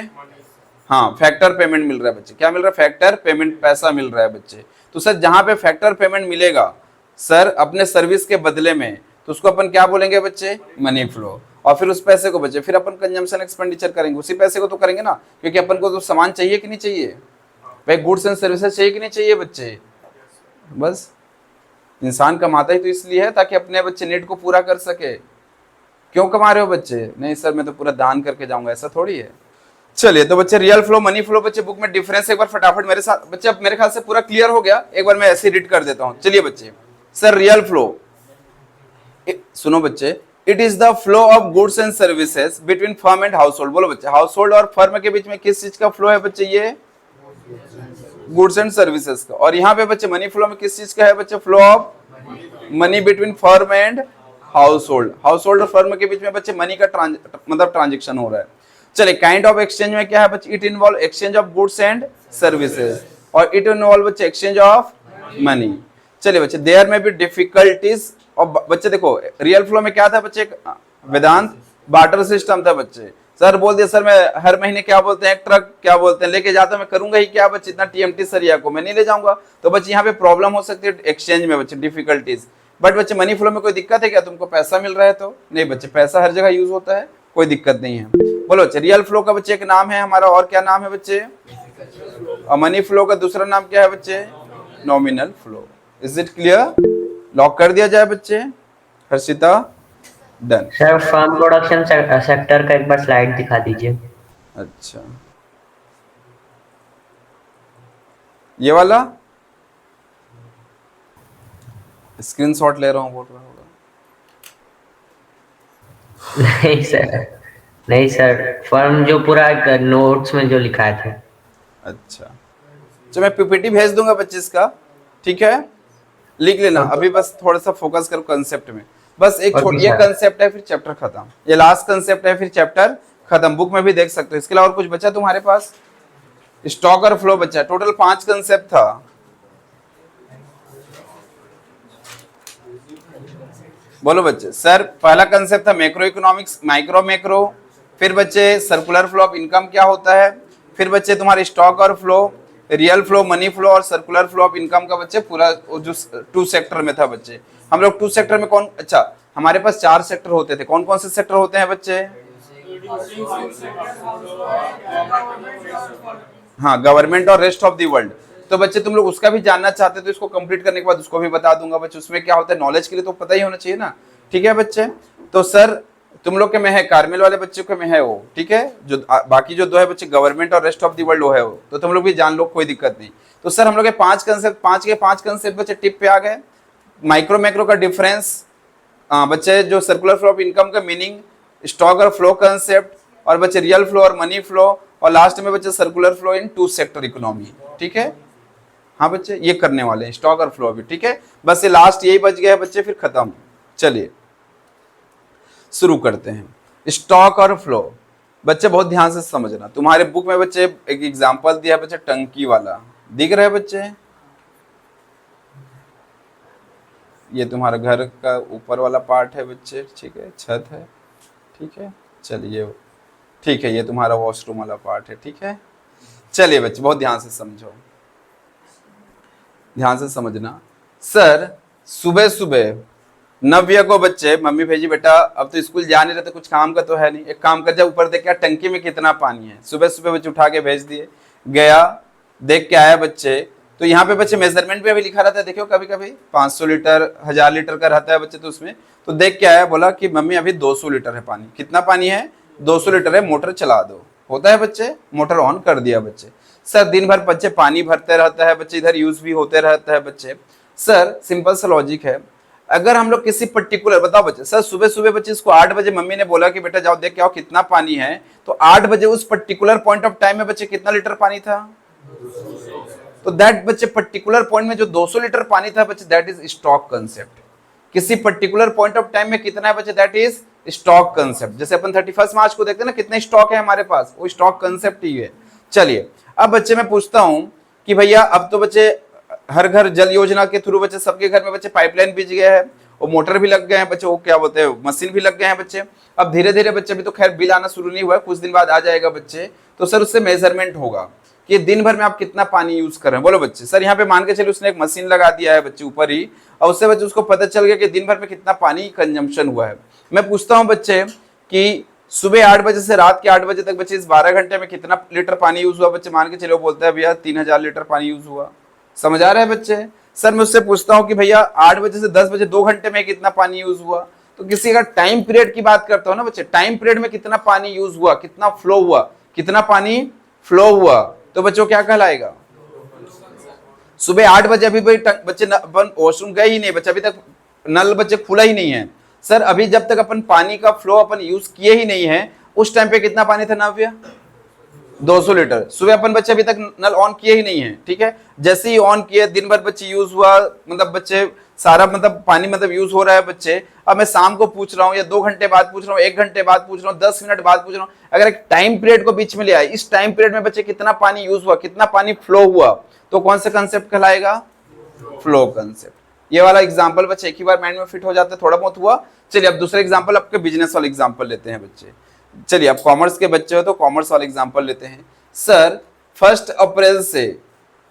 हाँ फैक्टर पेमेंट मिल रहा है बच्चे, क्या मिल रहा है, फैक्टर पेमेंट, पैसा मिल रहा है बच्चे। तो सर जहां पे फैक्टर पेमेंट मिलेगा सर अपने सर्विस के बदले में, तो उसको अपन क्या बोलेंगे बच्चे, मनी फ्लो। और फिर उस पैसे को बच्चे फिर अपन कंजम्पशन एक्सपेंडिचर करेंगे, उसी पैसे को तो करेंगे ना, क्योंकि अपन को तो सामान चाहिए कि नहीं चाहिए भाई, गुड्स एंड सर्विसेज चाहिए कि नहीं चाहिए बच्चे। बस इंसान कमाता ही तो इसलिए है ताकि अपने बच्चे नीड को पूरा कर सके। क्यों कमा रहे हो बच्चे, नहीं सर मैं तो पूरा दान करके जाऊंगा, ऐसा थोड़ी है। चलिए तो बच्चे रियल फ्लो, मनी फ्लो बच्चे बुक में डिफरेंस एक बार फटाफट मेरे साथ बच्चे, अब मेरे ख्याल से पूरा क्लियर हो गया, एक बार मैं ऐसे रीड कर देता हूं। चलिए बच्चे, सर रियल फ्लो, सुनो बच्चे, it is the flow of goods and services between firm and house hold. बोलो बच्चे, हाउस होल्ड और फर्म के बीच में किस चीज का फ्लो है बच्चे, ये गुड्स एंड सर्विसेज का। और यहाँ पे बच्चे मनी फ्लो में किस चीज का है बच्चे, flow of money between firm and house hold, house hold और फर्म के बीच में बच्चे मनी का मतलब ट्रांजेक्शन हो रहा है। चलिए काइंड ऑफ एक्सचेंज में क्या है बच्चे, it involve exchange of goods and services और इट इन्वॉल्व बच्चे एक्सचेंज ऑफ मनी। चलिए बच्चे देयर में भी डिफिकल्टीज। और बच्चे देखो रियल फ्लो में क्या था बच्चे, वेदांत बार्टर सिस्टम था बच्चे। सर बोल दिया सर मैं हर महीने क्या बोलते हैं, एक ट्रक क्या बोलते हैं लेके जाता हूं, मैं करूंगा ही क्या बच्चे, इतना टीएमटी सरिया को मैं नहीं ले जाऊंगा। तो बच्चे यहाँ पे प्रॉब्लम हो सकती है एक्सचेंज में बच्चे, डिफिकल्टीज। बट बच्चे मनी फ्लो में कोई दिक्कत है क्या, तुमको पैसा मिल रहा है तो नहीं बच्चे, पैसा हर जगह यूज होता है, कोई दिक्कत नहीं है। बोलो बच्चे रियल फ्लो का बच्चे एक नाम है हमारा, और क्या नाम है बच्चे, और मनी फ्लो का दूसरा नाम क्या है बच्चे, nominal flow. Is it clear, lock कर दिया जाए बच्चे, Harshita done. Sir firm production sector का एक बार स्लाइड दिखा दीजिए। अच्छा ये वाला स्क्रीनशॉट ले रहा हूँ बोल रहा होगा। नहीं सर, नहीं सर, फर्म जो पूरा नोट्स में जो लिखा थे। अच्छा तो मैं पीपीटी भेज दूंगा बच्चे इसका, ठीक है, लिख लेना। अभी बस थोड़ा सा फोकस करो कंसेप्ट में, बस एक छोटी ये कंसेप्ट है फिर चैप्टर खत्म, ये लास्ट कंसेप्ट है फिर चैप्टर खत्म। बुक में भी देख सकते हो। इसके अलावा और कुछ बचा तुम्हारे पास, स्टॉक और फ्लो बचा, टोटल 5 कंसेप्ट था। बोलो बच्चे। सर पहला कंसेप्ट था मैक्रो इकोनॉमिक्स, माइक्रो मैक्रो, फिर बच्चे सर्कुलर फ्लो ऑफ इनकम क्या होता है, फिर बच्चे तुम्हारे स्टॉक और flow, real flow, money flow और सर्कुलर फ्लो ऑफ इनकम का बच्चे पूरा जो 2 सेक्टर में था बच्चे। हम लोग 2 सेक्टर में कौन, अच्छा हमारे पास 4 सेक्टर होते थे, कौन कौन से सेक्टर होते हैं बच्चे, हाँ गवर्नमेंट और रेस्ट ऑफ द वर्ल्ड। तो बच्चे तुम लोग उसका भी जानना चाहते तो इसको कंप्लीट करने के बाद उसको भी बता दूंगा बच्चे, उसमें क्या होता है नॉलेज के लिए तो पता ही होना चाहिए ना, ठीक है बच्चे। तो सर तुम लोग के में है, कार्मेल वाले बच्चों के में है वो, ठीक है, जो बाकी जो 2 है बच्चे गवर्नमेंट और रेस्ट ऑफ द वर्ल्ड वो है वो, तो तुम लोग भी जान लो, कोई दिक्कत नहीं। तो सर हम लोग के 5 कंसेप्ट, 5 के 5 कंसेप्ट बच्चे टिप पे आ गए। माइक्रो मैक्रो का डिफरेंस बच्चे, जो सर्कुलर फ्लो ऑफ इनकम का मीनिंग, स्टॉक और फ्लो कंसेप्ट, और बच्चे रियल फ्लो और मनी फ्लो, और लास्ट में बच्चे circular flow in 2 sector economy, ठीक है। हाँ बच्चे ये करने वाले हैं स्टॉक और फ्लो भी, ठीक है। बस ये लास्ट यही बच गया है बच्चे, फिर खत्म। चलिए शुरू करते हैं। स्टॉक और फ्लो बच्चे बहुत ध्यान से समझना। तुम्हारे बुक में बच्चे एक एग्जांपल दिया है बच्चे, टंकी वाला दिख रहा है बच्चे, ये तुम्हारा घर का ऊपर वाला पार्ट है बच्चे, ठीक है, छत है, ठीक है। चलिए ठीक है, ये तुम्हारा वॉशरूम वाला पार्ट है, ठीक है। चलिए बच्चे बहुत ध्यान से समझो, ध्यान से समझना। सर सुबह सुबह नव्य को बच्चे मम्मी भेजी, बेटा अब तो स्कूल जा नहीं रहे तो कुछ काम का तो है नहीं, एक काम कर जा ऊपर देख क्या टंकी में कितना पानी है। सुबह सुबह बच्चे उठा के भेज दिए, गया देख के आया बच्चे। तो यहाँ पे बच्चे मेजरमेंट पे भी लिखा रहता है, देखो कभी कभी 500 लीटर 1000 लीटर का रहता है बच्चे, तो उसमें तो देख के आया, बोला कि मम्मी अभी 200 लीटर है पानी। कितना पानी है, 200 लीटर है, मोटर चला दो। होता है बच्चे, मोटर ऑन कर दिया बच्चे। सर दिन भर बच्चे पानी भरते रहता है बच्चे, इधर यूज भी होते रहता है बच्चे। सर सिंपल सा लॉजिक है, अगर हम लोग किसी पर्टिकुलर, बताओ बच्चे, सर सुबह सुबह बच्चे इसको 8 बजे मम्मी ने बोला कि बेटा जाओ देख के आओ कितना पानी है, तो 8 बजे उस पर्टिकुलर पॉइंट ऑफ टाइम में बच्चे कितना लीटर पानी था, तो दैट बच्चे पर्टिकुलर पॉइंट में जो 200 लीटर पानी था बच्चे, दैट इज स्टॉक कंसेप्ट। किसी पर्टिकुलर पॉइंट ऑफ टाइम में कितना है बच्चे, दैट इज स्टॉक कंसेप्ट। जैसे अपन 31 मार्च को देखते हैं ना कितने स्टॉक है हमारे पास, वो स्टॉक कंसेप्ट ही है। चलिए अब बच्चे मैं पूछता हूं कि भैया अब तो बच्चे हर घर जल योजना के थ्रू बच्चे सबके घर में बच्चे पाइपलाइन बिछ गया है, और मोटर भी लग गए हैं बच्चे, वो क्या बोलते हैं मशीन भी लग गए हैं बच्चे। अब धीरे धीरे बच्चे, भी तो खैर बिल आना शुरू नहीं हुआ है, कुछ दिन बाद आ जाएगा बच्चे। तो सर उससे मेजरमेंट होगा कि दिन भर में आप कितना पानी यूज कर रहे हैं। बोलो बच्चे। सर यहाँ पे मान के चलिए उसने एक मशीन लगा दिया है बच्चे ऊपर ही, और उससे बच्चे उसको पता चल गया कि दिन भर में कितना पानी कंजम्पशन हुआ है। मैं पूछता हूँ बच्चे कि सुबह 8 बजे से रात के 8 बजे तक बच्चे इस 12 घंटे में कितना लीटर पानी यूज हुआ बच्चे, मान के चलो बोलता है भैया 3000 लीटर पानी यूज हुआ। समझ आ रहा है बच्चे। सर मैं उससे पूछता हूँ कि भैया 8 बजे से 10 बजे 2 घंटे में कितना पानी यूज हुआ, तो किसी का टाइम पीरियड की बात करता हूँ ना बच्चे, टाइम पीरियड में कितना पानी यूज हुआ, कितना फ्लो हुआ, कितना पानी फ्लो हुआ, तो बच्चों क्या कहलाएगा। सुबह 8 बजे अभी बच्चे अपन वॉशरूम गए ही नहीं बच्चे, अभी तक नल बच्चे खुला ही नहीं है। सर अभी जब तक अपन पानी का फ्लो अपन यूज किए ही नहीं है, उस टाइम पे कितना पानी था नव्य, 200 लीटर। सुबह अपन बच्चे अभी तक नल ऑन किए ही नहीं है, ठीक है। जैसे ही ऑन किए, दिन भर बच्चे यूज हुआ, मतलब बच्चे सारा मतलब पानी मतलब यूज हो रहा है बच्चे। अब मैं शाम को पूछ रहा हूँ या 2 घंटे बाद पूछ रहा हूँ, 1 घंटे बाद पूछ रहा हूँ, 10 मिनट बाद पूछ रहा हूँ, अगर एक टाइम पीरियड को बीच में ले आए, इस टाइम पीरियड में बच्चे कितना पानी यूज हुआ, कितना पानी फ्लो हुआ, तो कौन सा कंसेप्ट कहलाएगा? Flow concept. ये वाला एग्जांपल बच्चे एक ही बार माइंड में फिट हो जाता है, थोड़ा बहुत हुआ। चलिए अब दूसरा एग्जांपल, आपके बिजनेस वाला एग्जांपल लेते हैं बच्चे। चलिए आप कॉमर्स के बच्चे हो तो कॉमर्स वाला एग्जांपल लेते हैं। सर 1 अप्रैल से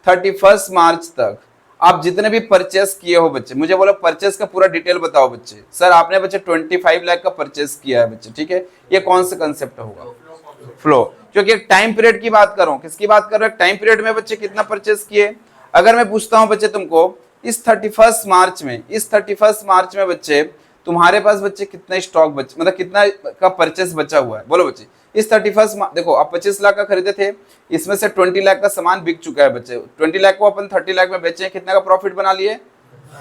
31 मार्च तक आप जितने भी परचेस किए हो बच्चे, मुझे बोलो परचेस का पूरा डिटेल बताओ बच्चे। सर आपने बच्चे 25 लाख का परचेस किया है बच्चे, ठीक है। ये कौन सा कंसेप्ट होगा? फ्लो। क्योंकि एक टाइम पीरियड की बात कर रहा हूं, किसकी बात कर रहा हूं? टाइम पीरियड में बच्चे कितना परचेस किए। अगर मैं पूछता हूं बच्चे तुमको इस 31 मार्च में, इस 31 मार्च में बच्चे तुम्हारे पास बच्चे कितना स्टॉक बच, मतलब कितना का परचेस बचा हुआ है, बोलो बच्चे। इस 31 देखो आप 25 लाख का खरीदे थे, इसमें से 20 लाख का सामान बिक चुका है बच्चे। 20 लाख को अपन 30 लाख में बेचे, कितने का प्रॉफिट बना लिए?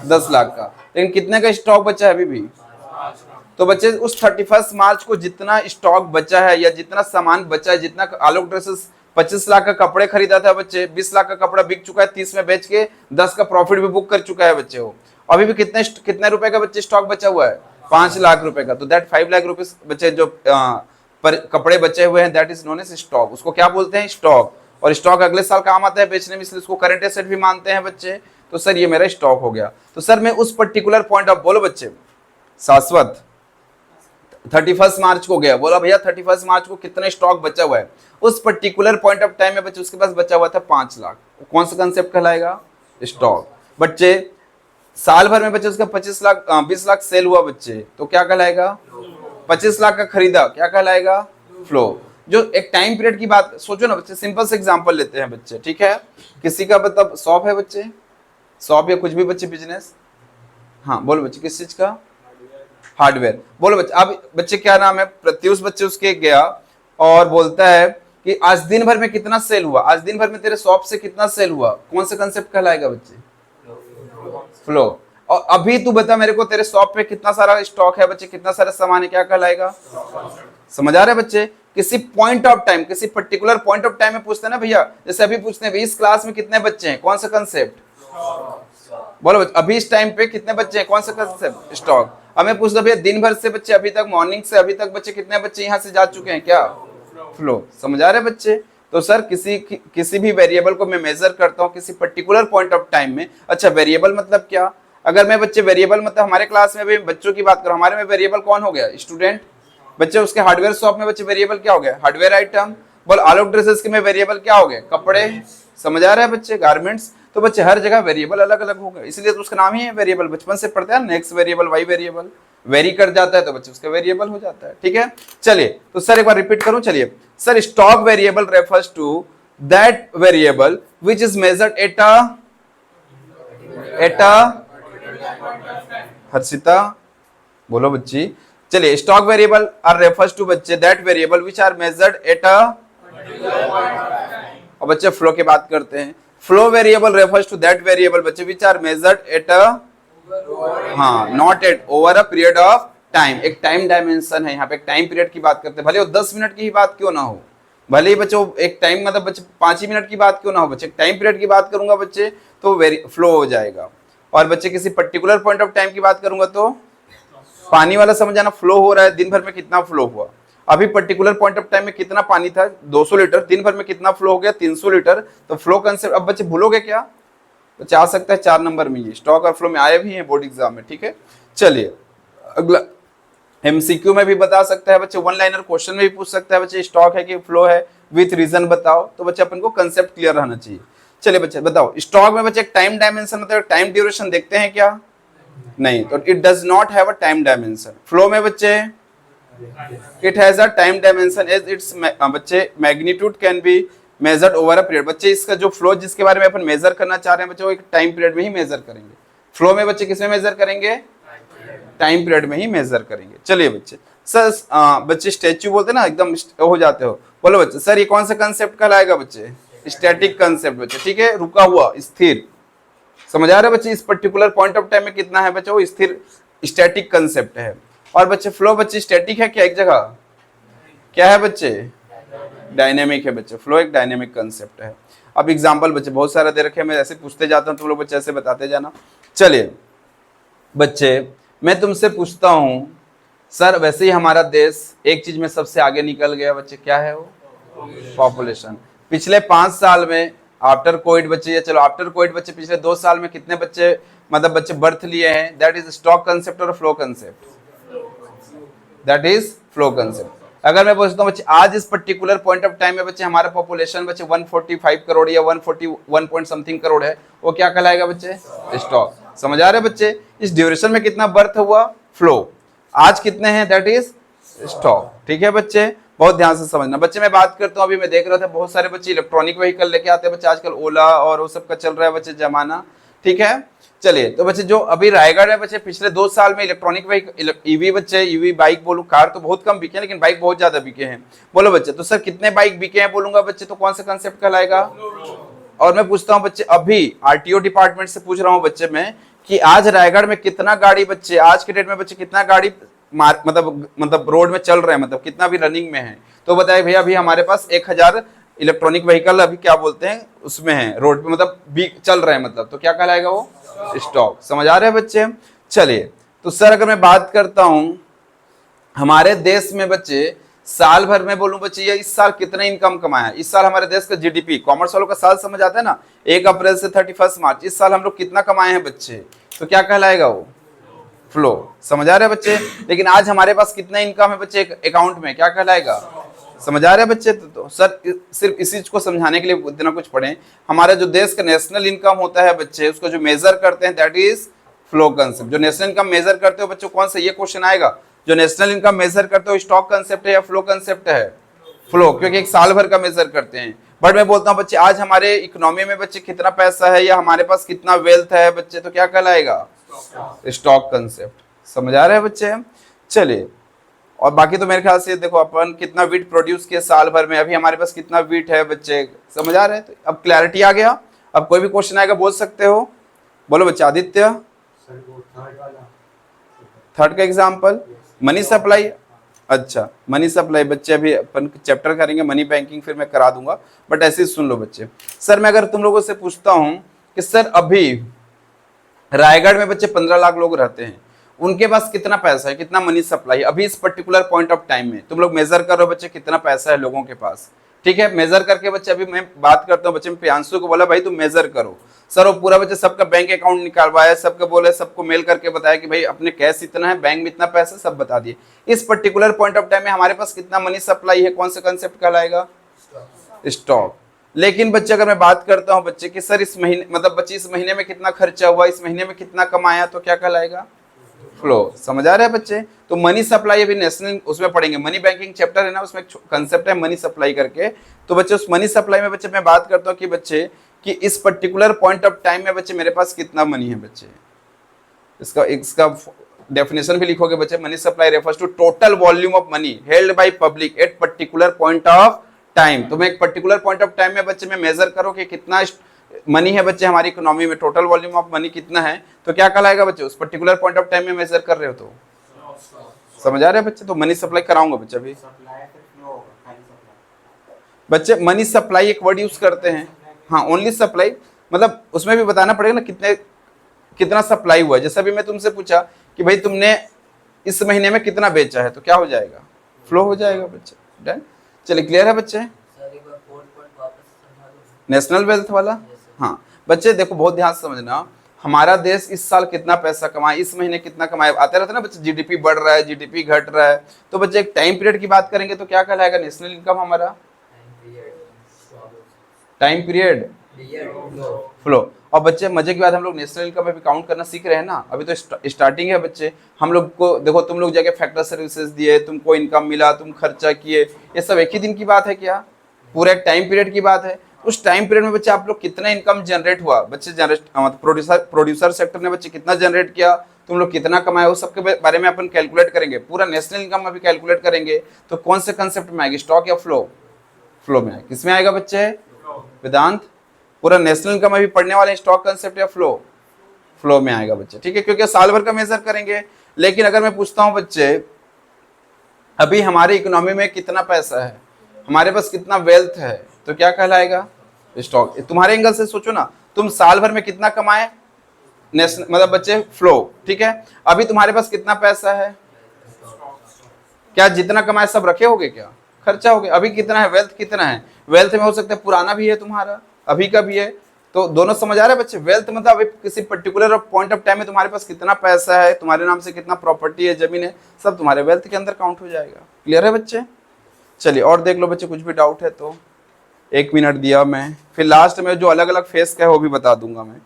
10 लाख का। लेकिन कितने का स्टॉक बचा है अभी भी? तो बच्चे उस 31 मार्च को जितना स्टॉक बचा है या जितना सामान बचा है, जितना आलोक ड्रेसेस 25 लाख का कपड़े खरीदा था बच्चे, 20 लाख का कपड़ा बिक चुका है, 30 में बेच के 10 का प्रॉफिट भी बुक कर चुका है बच्चे हो। अभी भी कितने रुपए का बच्चे स्टॉक बचा हुआ है? 5 लाख रुपए का। तो दैट 5 लाख रुपीज बच्चे जो पर कपड़े बचे हुए हैं, that is known as stock. उसको क्या बोलते हैं? स्टॉक। और स्टॉक अगले साल काम आता है बेचने में, इसलिए उसको करंट एसेट भी मानते हैं बच्चे। तो सर ये मेरा स्टॉक हो गया। तो सर मैं उस पर्टिकुलर पॉइंट ऑफ, बोलो बच्चे, शाश्वत 31 मार्च को गया, बोला भैया 31 मार्च को कितना स्टॉक बचा हुआ है। उस पर्टिकुलर पॉइंट ऑफ टाइम में बच्चे उसके पास बचा हुआ था 5 लाख। कौन सा कंसेप्ट कहलाएगा? स्टॉक। बच्चे साल भर में बच्चे उसका 20 लाख सेल हुआ बच्चे, तो क्या कहलाएगा? 25 लाख का खरीदा, क्या कहलाएगा? फ्लो। जो एक टाइम पीरियड की बात सोचो ना बच्चे, सिंपल से एग्जांपल लेते हैं बच्चे, ठीक है। किसी का मतलब शॉप है बच्चे, शॉप या कुछ भी बच्चे बिजनेस, हाँ बोलो बच्चे किस चीज का? हार्डवेयर। बोलो बच्चे। अब बच्चे क्या नाम है? प्रत्युष बच्चे उसके गया और बोलता है कि आज दिन भर में कितना सेल हुआ, आज दिन भर में तेरे शॉप से कितना सेल हुआ। कौन सा कंसेप्ट कहलाएगा बच्चे? फ्लो। और अभी तू बता मेरे को तेरे शॉप पे कितना सारा स्टॉक है बच्चे, कितना सारा सामान है, क्या कहलाएगा? समझ आ रहे बच्चे? किसी पॉइंट ऑफ टाइम, किसी पर्टिकुलर पॉइंट ऑफ टाइम में पूछते हैं ना भैया, जैसे अभी पूछते हैं इस क्लास में कितने बच्चे हैं, कौन सा कंसेप्ट? बोलो बच्चे अभी इस टाइम पे कितने बच्चे हैं, कौन सा कंसेप्ट? स्टॉक। हमें पूछता भैया दिन भर से बच्चे अभी तक, मॉर्निंग से अभी तक बच्चे कितने बच्चे यहाँ से जा चुके हैं, क्या? फ्लो। समझ आ रहे बच्चे? तो सर किसी भी वेरिएबल को मैं मेजर करता हूँ किसी पर्टिकुलर पॉइंट ऑफ टाइम में। अच्छा वेरिएबल मतलब क्या? अगर मैं बच्चे वेरिएबल मतलब हमारे क्लास में भी बच्चों की बात करूं, हमारे में वेरिएबल कौन हो गया? स्टूडेंट। बच्चे उसके हार्डवेयर शॉप में बच्चे वेरिएबल क्या हो गया? Hardware item. बोल आलोक ड्रेसेस के में वेरिएबल क्या हो गए? कपड़े। समझ आ रहा है बच्चे? गारमेंट्स। तो बच्चे हर जगह वेरिएबल अलग अलग हो गए, इसलिए तो उसका नाम ही है वेरिएबल। बचपन से पढ़ते हैं next variable, y variable, vary कर जाता है तो बच्चे उसका वेरिएबल हो जाता है, ठीक है। चलिए तो सर एक बार रिपीट करूं, चलिए। Sir stock variable refers to that variable which is measured at a Harshita बोलो बच्ची। चलिए stock variable are refers to बच्चे that variable which are measured at a, और बच्चे फ्लो की बात करते हैं। Flow variable refers to that variable बच्चे which are measured at a, हाँ not at over a period of time. एक टाइम डायमेंशन है यहाँ पे, एक टाइम पीरियड की बात करते हैं, भले वो 10 मिनट की ही बात क्यों ना हो, भले ही बच्चों एक टाइम मतलब बच्चे 5 ही मिनट की बात क्यों ना हो, बच्चे एक टाइम पीरियड की बात करूंगा बच्चे तो फ्लो हो जाएगा। और बच्चे किसी पर्टिकुलर पॉइंट ऑफ टाइम की बात करूंगा तो पानी वाला समझ आना, फ्लो हो रहा है, दिन भर में कितना फ्लो हुआ। अभी पर्टिकुलर पॉइंट ऑफ टाइम में कितना पानी था? 200 लीटर। दिन भर में कितना फ्लो हो गया? 300 लीटर। तो फ्लो कंसेप्ट अब बच्चे भूलोगे क्या? तो जा सकता है 4 नंबर में, ये स्टॉक और फ्लो में आए भी हैं बोर्ड एग्जाम में, ठीक है। चलिए अगला एमसीक्यू में भी बता सकता है बच्चे, वन लाइनर क्वेश्चन में भी पूछ सकता है बच्चे, स्टॉक है कि फ्लो है, विथ रीजन बताओ। तो बच्चे अपन को कंसेप्ट क्लियर रहना चाहिए। चलिए बच्चे बताओ, स्टॉक में बच्चे एक टाइम डायमेंशन मतलब टाइम ड्यूरेशन देखते हैं क्या? नहीं, तो it does not have a time dimension. Flow में बच्चे it has a time dimension as its बच्चे magnitude can be measured over a period. बच्चे इसका जो फ्लो जिसके बारे में अपन मेजर करना चाह रहे हैं बच्चे वो एक टाइम पीरियड में ही मेजर करेंगे। फ्लो में बच्चे किसमें मेजर करेंगे? टाइम पीरियड में ही मेजर करेंगे। चलिए बच्चे सर बच्चे स्टैच्यू बोलते हैं ना, एकदम हो जाते हो, बोलो बच्चे सर ये कौन सा कंसेप्ट कहलाएगा बच्चे? स्टैटिक कंसेप्ट बच्चे, ठीक है, रुका हुआ, स्थिर। समझ आ रहे बच्चे? इस पर्टिकुलर पॉइंट ऑफ टाइम में कितना है बच्चे, वो स्थिर स्टैटिक कंसेप्ट है। और बच्चे फ्लो बच्चे स्टैटिक है क्या एक जगह? क्या है बच्चे? डायनेमिक है बच्चे, फ्लो एक डायनेमिक कंसेप्ट है। अब एग्जांपल बच्चे बहुत सारे दे रखे हैं, मैं ऐसे पूछते जाता हूं, तुम लोग बच्चे ऐसे बताते जाना। चलिए बच्चे मैं तुमसे पूछता हूं, सर वैसे ही हमारा देश एक चीज में सबसे आगे निकल गया बच्चे, क्या है वो? पॉपुलेशन। पिछले 5 साल में आफ्टर कोविड बच्चे, या चलो आफ्टर कोविड बच्चे पिछले 2 साल में कितने बच्चे मतलब बच्चे बर्थ लिए हैं? दैट इज स्टॉक कंसेप्ट और flow concept? That is flow concept. अगर मैं पूछता हूँ बच्चे आज इस पर्टिकुलर पॉइंट ऑफ टाइम में बच्चे हमारा पॉपुलेशन बच्चे 145 करोड़ या 141 पॉइंट समथिंग करोड़ है, वो क्या कहलाएगा बच्चे? स्टॉक। समझ आ रहे हैं बच्चे? इस ड्यूरेशन में कितना बर्थ हुआ? फ्लो। आज कितने हैं? That is stock. ठीक है बच्चे, बहुत ध्यान से समझना। बच्चे मैं बात करता हूँ, अभी मैं देख रहा था बहुत सारे बच्चे इलेक्ट्रॉनिक व्हीकल लेके आते हैं बच्चे, आजकल ओला और वो सब का चल रहा है बच्चे जमाना। ठीक है, चलिए तो बच्चे जो अभी रायगढ़ है बच्चे पिछले 2 साल में इलेक्ट्रॉनिक व्हीकल ईवी बच्चे, ईवी बाइक बोलूं, कार तो बहुत कम बिके हैं लेकिन बाइक बहुत ज्यादा बिके हैं। बोलो बच्चे, तो सर कितने बाइक बिके हैं बोलूंगा बच्चे तो कौन सा कंसेप्ट कहलाएगा? और मैं पूछता हूं बच्चे, अभी आरटीओ डिपार्टमेंट से पूछ रहा हूं बच्चे मैं कि आज रायगढ़ में कितना गाड़ी बच्चे, आज के डेट में बच्चे कितना गाड़ी मतलब रोड में चल रहे हैं, मतलब कितना भी रनिंग में है? तो बताए भैया अभी हमारे पास 1000 इलेक्ट्रॉनिक व्हीकल अभी क्या बोलते हैं उसमें है, रोड पे मतलब चल रहे हैं, मतलब तो क्या कहलाएगा वो? स्टॉक। समझ आ रहे हैं बच्चे? चलिए तो सर अगर मैं बात करता हूं हमारे देश में बच्चे साल भर में बोलूं बच्चे, ये इस साल कितना इनकम कमाया? इस साल हमारे देश का जीडीपी, कॉमर्स वालों का साल समझ आता है ना, 1 अप्रैल से 31 मार्च, इस साल हम लोग कितना कमाए हैं बच्चे? तो क्या कहलाएगा वो? फ्लो। समझ आ रहे हैं बच्चे? लेकिन आज हमारे पास कितना इनकम है बच्चे अकाउंट में, क्या कहलाएगा? समझ आ रहे हैं बच्चे? तो सर सिर्फ इसी चीज को समझाने के लिए इतना कुछ पढ़े। हमारा जो देश का नेशनल इनकम होता है बच्चे, उसको जो मेजर करते हैं दैट इज फ्लो कंसेप्ट। जो नेशनल इनकम मेजर करते हो बच्चों, कौन सा ये क्वेश्चन आएगा, जो नेशनल इनकम मेजर करते हो स्टॉक कंसेप्ट है या फ्लो कंसेप्ट है? फ्लो, क्योंकि एक साल भर का मेजर करते हैं। बट मैं बोलता हूँ बच्चे आज हमारे इकोनॉमी में बच्चे कितना पैसा है या हमारे पास कितना वेल्थ है बच्चे, तो क्या कहलाएगा? Stock concept. समझ आ रहे हैं बच्चे? चलिए, और बाकी तो मेरे ख्याल से देखो अपन कितना वीट प्रोड्यूस किया साल भर में, अभी हमारे पास कितना वीट है बच्चे, समझ आ रहे हैं? तो अब क्लैरिटी आ गया। अब कोई भी क्वेश्चन आएगा बोल सकते हो। बोलो बच्चे। आदित्य, थर्ड का एग्जाम्पल मनी सप्लाई। अच्छा, मनी सप्लाई बच्चे अभी अपन चैप्टर करेंगे मनी बैंकिंग, फिर मैं करा दूंगा, बट ऐसे ही सुन लो बच्चे। सर मैं अगर तुम लोगों से पूछता हूं कि सर अभी रायगढ़ में बच्चे 15 लाख लोग रहते हैं, उनके पास कितना पैसा है, कितना मनी सप्लाई है अभी इस पर्टिकुलर पॉइंट ऑफ टाइम में? तुम लोग मेजर करो बच्चे कितना पैसा है लोगों के पास। ठीक है, मेजर करके बच्चे अभी मैं बात करता हूँ बच्चे, मैं प्रियांशु को बोला भाई तुम मेजर करो। सर वो पूरा बच्चे सबका बैंक अकाउंट निकालवाया, सबको बोले, सबको मेल करके बताया कि भाई अपने कैश इतना है, बैंक में इतना पैसा, सब बता दिए। इस पर्टिकुलर पॉइंट ऑफ टाइम में हमारे पास कितना मनी सप्लाई है, कौन सा कंसेप्ट कहलाएगा? स्टॉक। लेकिन बच्चे अगर मैं बात करता हूँ बच्चे कि सर इस महीने मतलब बच्चे इस महीने में कितना खर्चा हुआ, इस महीने में कितना कमाया, तो क्या कहलाएगा? फ्लो। समझ आ रहा है बच्चे? तो मनी सप्लाई अभी नेशनल उसमें पढ़ेंगे, मनी बैंकिंग चैप्टर है ना, उसमें कंसेप्ट है मनी सप्लाई करके। तो बच्चे उस मनी सप्लाई में बच्चे मैं बात करता हूँ कि बच्चे कि इस पर्टिकुलर पॉइंट ऑफ टाइम में बच्चे मेरे पास कितना मनी है बच्चे, इसका डेफिनेशन भी लिखोगे बच्चे। Money supply refers to total volume of money held by public at particular point of time. तो मैं एक पर्टिकुलर पॉइंट ऑफ टाइम में बच्चे मैं मेजर करो कि कितना मनी है बच्चे हमारी इकोनॉमी में, टोटल वॉल्यूम ऑफ मनी कितना है, तो क्या कहलाएगा बच्चे? उस पर्टिकुलर पॉइंट ऑफ टाइम में मेजर कर रहे हो तो। समझ आ रहे हैं बच्चे? तो मनी सप्लाई कराऊंगा बच्चे अभी। बच्चे मनी सप्लाई एक वर्ड यूज करते हैं, हाँ ओनली सप्लाई, मतलब उसमें भी बताना पड़ेगा ना कितना सप्लाई हुआ है। जैसे अभी मैं तुमसे पूछा कि भाई तुमने इस महीने में कितना बेचा है, तो क्या हो जाएगा? फ्लो हो जाएगा बच्चे। डन। चलिए क्लियर है बच्चे? नेशनल वेल्थ वाला, हाँ बच्चे देखो बहुत ध्यान से समझना, हमारा देश इस साल कितना पैसा कमाए, इस महीने कितना कमाए, आते रहते ना बच्चे, जीडीपी बढ़ रहा है, जीडीपी घट रहा है। तो बच्चे एक टाइम पीरियड की बात करेंगे तो क्या कहलाएगा नेशनल इनकम हमारा? Time period flow. और बच्चे मजे की बात, हम लोग नेशनल इनकम अभी काउंट करना सीख रहे हैं ना, अभी तो स्टार्टिंग है बच्चे। हम लोग को देखो, तुम लोग जाके फैक्टर सर्विसेज दिए, तुमको इनकम मिला, तुम खर्चा किए, ये सब एक ही दिन की बात है क्या? पूरा एक टाइम पीरियड की बात है। उस टाइम पीरियड में बच्चे आप लोग कितना इनकम जनरेट हुआ बच्चे, प्रोड्यूसर सेक्टर ने बच्चे कितना जनरेट किया, तुम लोग कितना कमाए, उस सबके बारे में अपन कैलकुलेट करेंगे। पूरा नेशनल इनकम अभी कैलकुलेट करेंगे तो कौन से कंसेप्ट में आएगी? स्टॉक या फ्लो? फ्लो में आएगा। किसमें आएगा बच्चे? वेदांत। पूरा नेशनल इनकम अभी पढ़ने वाले स्टॉक कंसेप्ट या फ्लो? फ्लो में आएगा बच्चे। ठीक है, क्योंकि साल भर का मेजर करेंगे। लेकिन अगर मैं पूछता हूं बच्चे अभी हमारी इकोनॉमी में कितना पैसा है, हमारे पास कितना वेल्थ है, तो क्या कहलाएगा? स्टॉक। तुम्हारे एंगल से सोचो ना, तुम साल भर में कितना कमाए, नेशनल मतलब बच्चे फ्लो, ठीक है। अभी तुम्हारे पास कितना पैसा है? क्या जितना कमाए सब रखे होगे क्या? खर्चा हो गया। अभी कितना है? वेल्थ कितना है? वेल्थ में हो सकता है पुराना भी है तुम्हारा, अभी का भी है, तो दोनों समझ आ रहे हैं बच्चे? वेल्थ मतलब अभी किसी पर्टिकुलर पॉइंट ऑफ टाइम में तुम्हारे पास कितना पैसा है, तुम्हारे नाम से कितना प्रॉपर्टी है, जमीन है, सब तुम्हारे वेल्थ के अंदर काउंट हो जाएगा। क्लियर है बच्चे? चलिए और देख लो बच्चे, कुछ भी डाउट है तो। 1 मिनट दिया मैं, फिर लास्ट में जो अलग अलग फेस का है वो भी बता दूंगा मैं।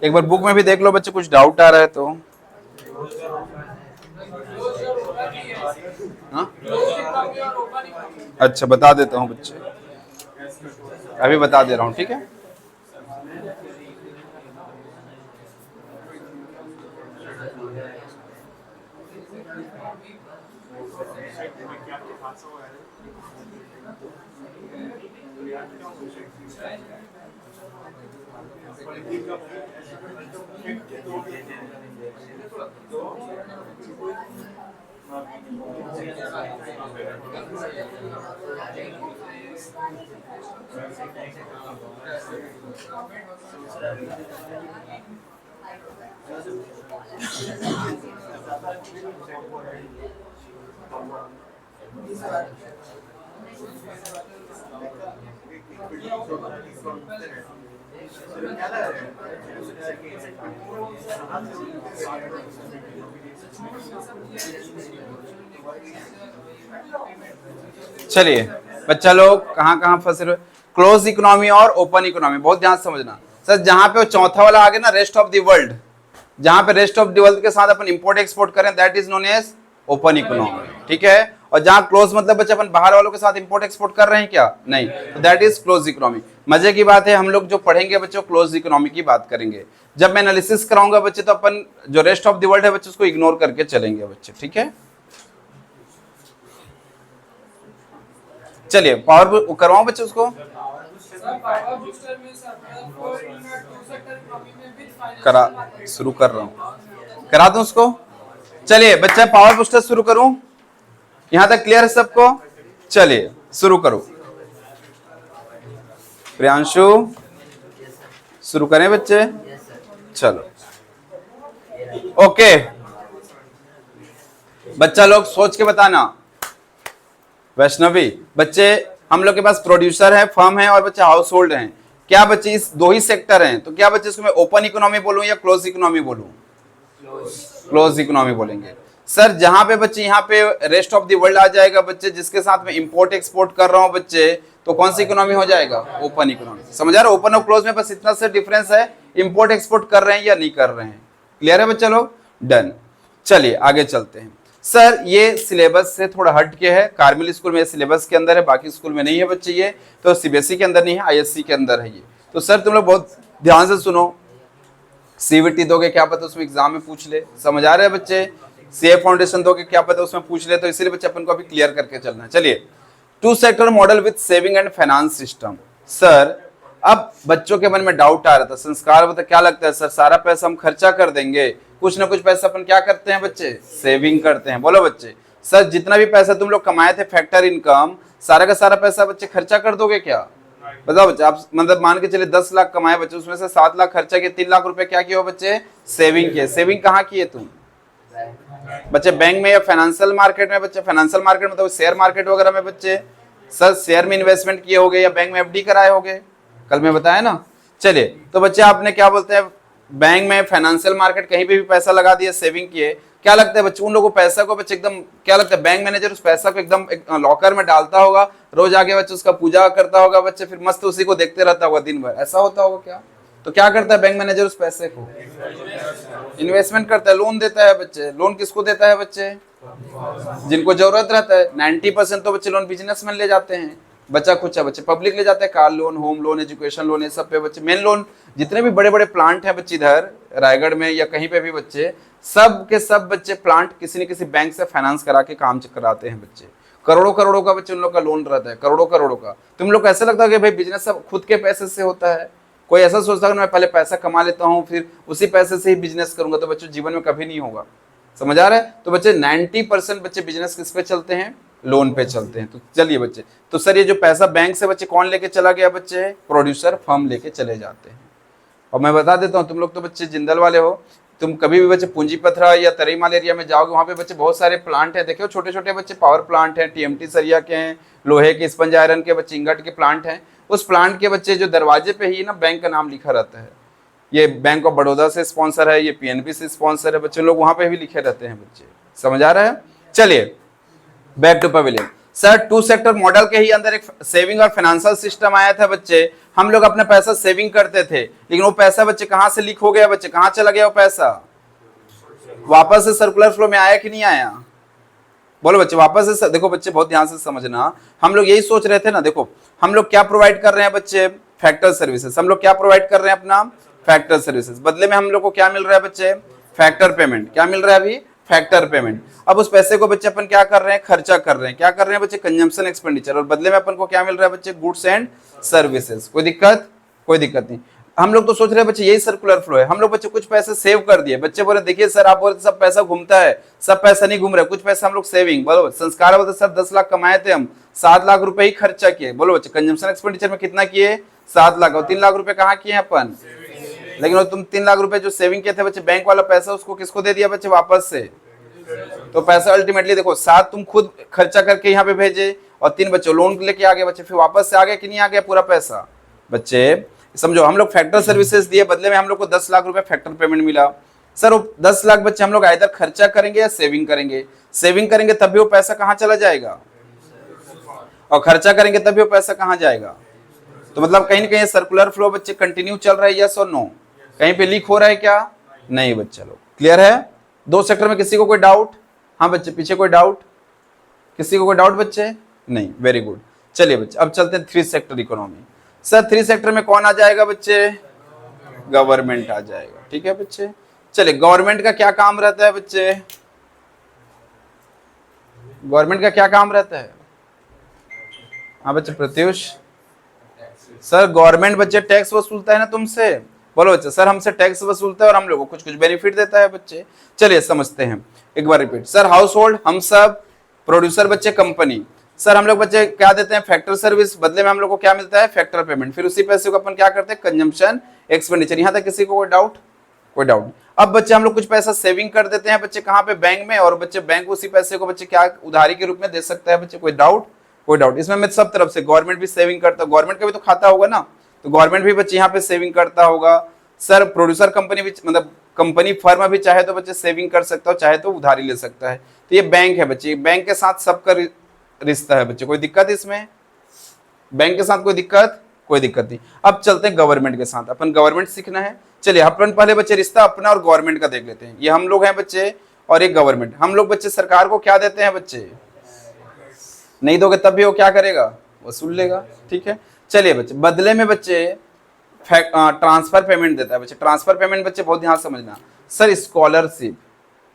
एक बार बुक में भी देख लो बच्चे, कुछ डाउट आ रहा है तो। हाँ? अच्छा बता देता हूँ बच्चे, अभी बता दे रहा हूँ, ठीक है। चलिए बच्चा लोग कहाँ कहाँ फंसे हुए, क्लोज इकोनॉमी और ओपन इकोनॉमी, बहुत ध्यान से समझना। सर जहां पे वो चौथा वाला आ गया ना, रेस्ट ऑफ द वर्ल्ड, जहां पे रेस्ट ऑफ द वर्ल्ड के साथ अपन इंपोर्ट एक्सपोर्ट करें, that is known as open economy, ठीक है। और जहां क्लोज मतलब बच्चे अपन बाहर वालों के साथ इंपोर्ट एक्सपोर्ट कर रहे हैं क्या? नहीं, तो दैट इज क्लोज इकोनॉमी। मजे की बात है, हम लोग जो पढ़ेंगे बच्चों क्लोज इकोनॉमी की बात करेंगे। जब मैं एनालिसिस कराऊंगा बच्चे, तो अपन जो रेस्ट ऑफ द वर्ल्ड है बच्चे उसको इग्नोर करके चलेंगे बच्चे, ठीक है। चलिए पावर करवाऊं बच्चे उसको, करा शुरू कर रहा हूं, करा दूं उसको। चलिए बच्चा पावर बूस्टर शुरू करूं, यहां तक क्लियर है सबको? चलिए शुरू करो, प्रियांशु शुरू करें बच्चे, चलो ओके। बच्चा लोग सोच के बताना। वैष्णवी बच्चे, हम लोग के पास प्रोड्यूसर है, फर्म है और बच्चे हाउस होल्ड है। क्या बच्चे इस दो ही सेक्टर हैं, तो क्या बच्चे इसको मैं ओपन इकोनॉमी बोलूं या क्लोज इकोनॉमी बोलूं? क्लोज इकोनॉमी बोलेंगे। सर जहां पे बच्चे यहाँ पे रेस्ट ऑफ द वर्ल्ड आ जाएगा बच्चे, जिसके साथ में इंपोर्ट एक्सपोर्ट कर रहा हूं बच्चे, तो कौन सी इकोनॉमी हो जाएगा? Open economy. समझ आ रहे? ओपन और क्लोज में बस इतना सा डिफरेंस है, इंपोर्ट एक्सपोर्ट कर रहे हैं या नहीं कर रहे हैं। क्लियर है बच्चा लोग? डन। चलिए आगे चलते हैं। सर ये सिलेबस से थोड़ा हट के है, कार्मेल स्कूल में सिलेबस के अंदर है, बाकी स्कूल में नहीं है बच्चे, ये तो सीबीएसई के अंदर नहीं है, आईएससी के अंदर है ये। तो सर तुम लोग बहुत ध्यान से सुनो, सीवीटी दोगे क्या पता उसमें एग्जाम में पूछ ले, समझ आ रहे हैं बच्चे? सीए फाउंडेशन दोगे क्या पता उसमें पूछ ले, तो इसलिए बच्चे अपन को अभी क्लियर करके चलना है। चलिए, two sector model with saving and finance system. Sir अब बच्चों के मन में डाउट आ रहा था, संस्कार बता क्या लगता है सर, सारा पैसा हम खर्चा कर देंगे, कुछ ना कुछ पैसा अपन क्या करते हैं बच्चे? सेविंग करते हैं। बोलो बच्चे, सर जितना भी पैसा तुम लोग कमाए थे फैक्टर इनकम, सारा का सारा पैसा बच्चे खर्चा कर दोगे क्या? बताओ बच्चे, आप मतलब मान के चले 10 लाख कमाए बच्चे, उसमें से 7 लाख खर्चा किए, 3 लाख रुपए क्या किए हो बच्चे? सेविंग किए। सेविंग कहाँ किए तुम बच्चे? बैंक में या फाइनेंशियल मार्केट में बच्चे? फाइनेंशियल मार्केट मतलब शेयर मार्केट वगैरह में बच्चे। सर शेयर में इन्वेस्टमेंट किए होगे या बैंक में एफडी कराए होगे, कल मैं बताया ना। चलिए तो बच्चे आपने क्या बोलते हैं, बैंक में फाइनेंशियल मार्केट कहीं पे भी पैसा लगा दिया, सेविंग किए, क्या लगता है बच्चे उन लोगों को पैसा को बच्चे एकदम क्या लगता है, बैंक मैनेजर उस पैसा को एकदम लॉकर में डालता होगा, रोज आगे बच्चे उसका पूजा करता होगा बच्चे, फिर मस्त उसी को देखते रहता होगा दिन भर, ऐसा होता होगा क्या? तो क्या करता है बैंक मैनेजर उस पैसे को? इन्वेस्टमेंट करता है, लोन देता है बच्चे। लोन किसको देता है बच्चे? जिनको जरूरत रहता है। 90% तो बच्चे लोन बिजनेसमैन ले जाते हैं, बच्चा कुछ है बच्चे पब्लिक ले जाते हैं, car loan, home loan, education loan, ये सब पे बच्चे मेन लोन। जितने भी बड़े बड़े प्लांट हैं बच्चे इधर रायगढ़ में या कहीं पे भी बच्चे, सब के सब बच्चे प्लांट किसी न किसी बैंक से फाइनेंस करा के काम कराते हैं बच्चे। करोड़ों करोड़ों का बच्चे उन लोग का लोन रहता है, करोड़ों करोड़ों का। तुम लोग को ऐसा लगता है कि भाई बिजनेस सब खुद के पैसे से होता है? कोई ऐसा सोचता है मैं पहले पैसा कमा लेता हूँ फिर उसी पैसे से ही बिजनेस करूंगा, तो बच्चों जीवन में कभी नहीं होगा। समझ आ रहा है? तो बच्चे 90% बच्चे बिजनेस किस पे चलते हैं? लोन पे चलते हैं। तो चलिए बच्चे, तो सर ये जो पैसा बैंक से बच्चे कौन लेके चला गया बच्चे? प्रोड्यूसर फर्म लेके चले जाते हैं। और मैं बता देता हूँ, तुम लोग तो बच्चे जिंदल वाले हो, तुम कभी भी बच्चे पूंजी पथरा या तरीमाल एरिया में जाओगे, वहाँ पे बच्चे बहुत सारे प्लांट हैं, देखो छोटे छोटे बच्चे पावर प्लांट हैं, टीएमटी सरिया के हैं, लोहे के, स्पंज आयरन के बच्चे, इंगट के प्लांट हैं। उस प्लांट के बच्चे जो दरवाजे पे ही ना बैंक का नाम लिखा रहता है, ये बैंक ऑफ बड़ौदा से स्पॉन्सर है, ये पीएनबी से स्पॉन्सर है, बच्चे लोग वहां पे भी लिखे रहते हैं बच्चे। समझ आ रहा है? चलिए back to pavilion. Sir two sector model के ही अंदर एक सेविंग और फाइनेंशियल सिस्टम आया था बच्चे। हम लोग अपना पैसा सेविंग करते थे, लेकिन वो पैसा बच्चे कहां से लीक हो गया बच्चे? कहां चला गया वो पैसा? वापस से सर्कुलर फ्लो में आया कि नहीं आया? बोलो बच्चे, वापस से। देखो बच्चे बहुत ध्यान से समझना, हम लोग यही सोच रहे थे ना, देखो हम लोग क्या प्रोवाइड कर रहे हैं बच्चे? Factor services. हम लोग क्या प्रोवाइड कर रहे हैं? अपना फैक्टर सर्विसेज। बदले में हम लोग को क्या मिल रहा है बच्चे? Factor payment. क्या मिल रहा है अभी? Factor payment. अब उस पैसे को बच्चे अपन क्या कर रहे हैं? खर्चा कर रहे हैं। क्या कर रहे हैं बच्चे? Consumption expenditure. और बदले में अपन को क्या मिल रहा है बच्चे? Goods and services. कोई दिक्कत? कोई दिक्कत नहीं। हम लोग तो सोच रहे हैं बच्चे यही सर्कुलर फ्लो है। हम लोग बच्चे कुछ पैसे सेव कर दिए। बच्चे बोले देखिए सर आप बोले सब पैसा घूमता है, सब पैसा नहीं घूम रहा है, कुछ पैसा हम लोग सेविंग। बोलो संस्कार बोलते सर 10 लाख कमाए थे हम, 7 लाख रुपए ही खर्चा किए। बोलो बच्चे कंजम्पशन एक्सपेंडिचर में कितना किए? 7 लाख। और 3 लाख रुपए कहाँ किए अपन? लेकिन तुम 3 लाख रुपए जो सेविंग किए थे बच्चे, बैंक वाला पैसा उसको किसको दे दिया बच्चे? वापस से। तो पैसा अल्टीमेटली देखो 7 तुम खुद खर्चा करके यहाँ पे भेजे और 3 बच्चे लोन लेके आ गए बच्चे, फिर वापस से आ गया कि नहीं आ गया पूरा पैसा? बच्चे समझो, हम लोग फैक्टर सर्विसेज दिए, बदले में हम लोग को 10 लाख रुपए फैक्टर पेमेंट मिला। सर वो 10 लाख बच्चे हम लोग इधर खर्चा करेंगे या सेविंग करेंगे? सेविंग करेंगे तब भी वो पैसा कहाँ चला जाएगा? और खर्चा करेंगे तब भी वो पैसा कहाँ जाएगा? तो मतलब कहीं ना कहीं सर्कुलर फ्लो बच्चे कंटिन्यू चल रहा है, यस और नो? कहीं पे लीक हो रहा है क्या? नहीं बच्चे लोग, क्लियर है? 2 सेक्टर में किसी को कोई डाउट? हाँ बच्चे, पीछे कोई डाउट? किसी को कोई डाउट बच्चे? नहीं, वेरी गुड। चलिए बच्चे अब चलते हैं 3 सेक्टर इकोनॉमी। सर 3 सेक्टर में कौन आ जाएगा बच्चे? गवर्नमेंट आ जाएगा। ठीक है बच्चे, चलिए गवर्नमेंट का क्या काम रहता है बच्चे? गवर्नमेंट का क्या काम रहता है? हाँ बच्चे प्रत्युष। सर गवर्नमेंट बच्चे टैक्स वसूलता है ना तुमसे। बोलो बच्चे सर हमसे टैक्स वसूलता है और हम लोगों को कुछ कुछ बेनिफिट देता है बच्चे। चलिए समझते हैं एक बार रिपीट। सर हाउस होल्ड हम सब, प्रोड्यूसर बच्चे कंपनी। सर हम लोग बच्चे क्या देते हैं? Factor service. बदले में हम लोग को क्या मिलता है? Factor payment. फिर उसी पैसे को अपन क्या करते हैं? Consumption expenditure. यहाँ तक किसी को कोई डाउट? कोई डाउट? अब बच्चे हम लोग कुछ पैसा सेविंग कर देते हैं बच्चे, कहाँ पे? बैंक में। और बच्चे बैंक उसी पैसे को बच्चे क्या उधारी के रूप में दे सकता है बच्चे? कोई डाउट? कोई डाउट? इसमें मैं सब तरफ से गवर्नमेंट भी सेविंग करता, गवर्नमेंट का भी तो खाता होगा ना, तो गवर्नमेंट भी बच्चे यहाँ पे सेविंग करता होगा। सर प्रोड्यूसर कंपनी भी, मतलब कंपनी फर्म भी चाहे तो बच्चे सेविंग कर सकता हो, चाहे तो उधारी ले सकता है। तो ये बैंक है बच्चे, बैंक के साथ सबका रिश्ता है बच्चे। कोई दिक्कत इसमें? बैंक के साथ कोई दिक्कत? कोई दिक्कत नहीं। अब चलते हैं गवर्नमेंट के साथ। अपन गवर्नमेंट सीखना है। चलिए अपन पहले बच्चे रिश्ता अपना और गवर्नमेंट का देख लेते हैं। ये हम लोग हैं बच्चे और एक गवर्नमेंट। हम लोग बच्चे सरकार को क्या देते हैं बच्चे? नहीं दोगे तब भी वो क्या करेगा? वसूल लेगा। ठीक है, चलिए बच्चे बदले में बच्चे ट्रांसफर पेमेंट देता है बच्चे। ट्रांसफर पेमेंट बच्चे बहुत ध्यान समझना। सर स्कॉलरशिप,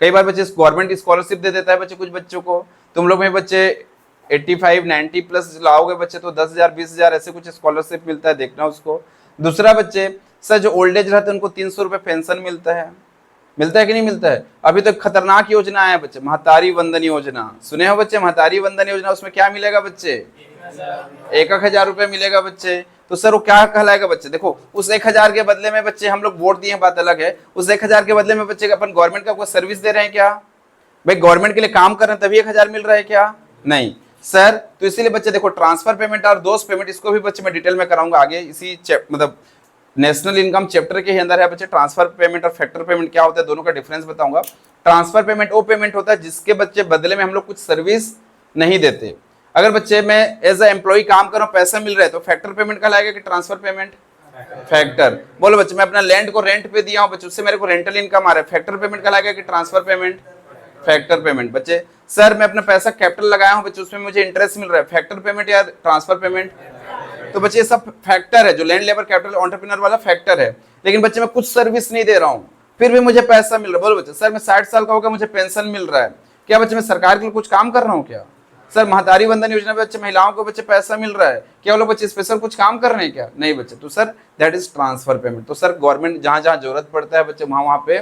कई बार बच्चे गवर्नमेंट स्कॉलरशिप दे देता है बच्चे कुछ बच्चों को। तुम लोग में बच्चे 85 90 प्लस लाओगे बच्चे तो 10,000 20,000 ऐसे कुछ स्कॉलरशिप मिलता है, देखना उसको। दूसरा बच्चे सर जो ओल्ड एज रहते हैं उनको 300 रुपये पेंशन मिलता है। मिलता है कि नहीं मिलता है? अभी तो खतरनाक योजना है बच्चे, महतारी वंदन योजना। सुने हो बच्चे महतारी वंदन योजना? उसमें क्या मिलेगा बच्चे? 1,000 रुपये मिलेगा बच्चे। तो सर वो क्या कहलाएगा बच्चे? देखो उस 1,000 के बदले में बच्चे हम लोग वोट दिए, बात अलग है। उस 1,000 के बदले में बच्चे अपन गवर्नमेंट का कोई सर्विस दे रहे हैं क्या? भाई गवर्नमेंट के लिए काम कर रहे हैं तभी 1,000 मिल रहा है क्या? नहीं सर। तो इसीलिए बच्चे देखो ट्रांसफर पेमेंट और दोस्त पेमेंट, इसको भी बच्चे मैं डिटेल में कराऊंगा आगे। इसी मतलब नेशनल इनकम चैप्टर के ही अंदर है बच्चे। ट्रांसफर पेमेंट और फैक्टर पेमेंट क्या होता है, दोनों का डिफरेंस बताऊंगा। ट्रांसफर पेमेंट वो पेमेंट होता है जिसके बच्चे बदले में हम लोग कुछ सर्विस नहीं देते। अगर बच्चे मैं एज ए एम्प्लॉय काम कर रहा हूँ, पैसा मिल रहा है, तो फैक्टर पेमेंट कहलाएगा कि ट्रांसफर पेमेंट? फैक्टर। बोलो बच्चे, मैं अपना लैंड को रेंट पे दिया हूं बच्चे, उससे मेरे को रेंटल इनकम आ रहा है, फैक्टर पेमेंट कहलाएगा कि ट्रांसफर पेमेंट? Factor payment. बच्चे सर मैं अपना पैसा कैपिटल लगाया हूं बच्चे, उसमें मुझे इंटरेस्ट मिल रहा है, फैक्टर पेमेंट या ट्रांसफर पेमेंट? तो बच्चे ये सब फैक्टर है, जो लैंड लेबर कैपिटल एंटरप्रेन्योर वाला फैक्टर है। लेकिन बच्चे मैं कुछ सर्विस नहीं दे रहा हूं, फिर भी मुझे पैसा मिल रहा है। बोलो बच्चे, सर मैं 60 साल का होगा, मुझे पेंशन मिल रहा है, क्या बच्चे मैं सरकार के लिए कुछ काम कर रहा हूँ क्या? सर महतारी वंदन योजना पे बच्चे महिलाओं को बच्चे पैसा मिल रहा है, क्या वो लोग बच्चे स्पेशल कुछ काम कर रहे हैं क्या? नहीं बच्चे। तो sir that is transfer payment. तो सर गवर्नमेंट जहां जहां जरूरत पड़ता है बच्चे, वहां वहां पे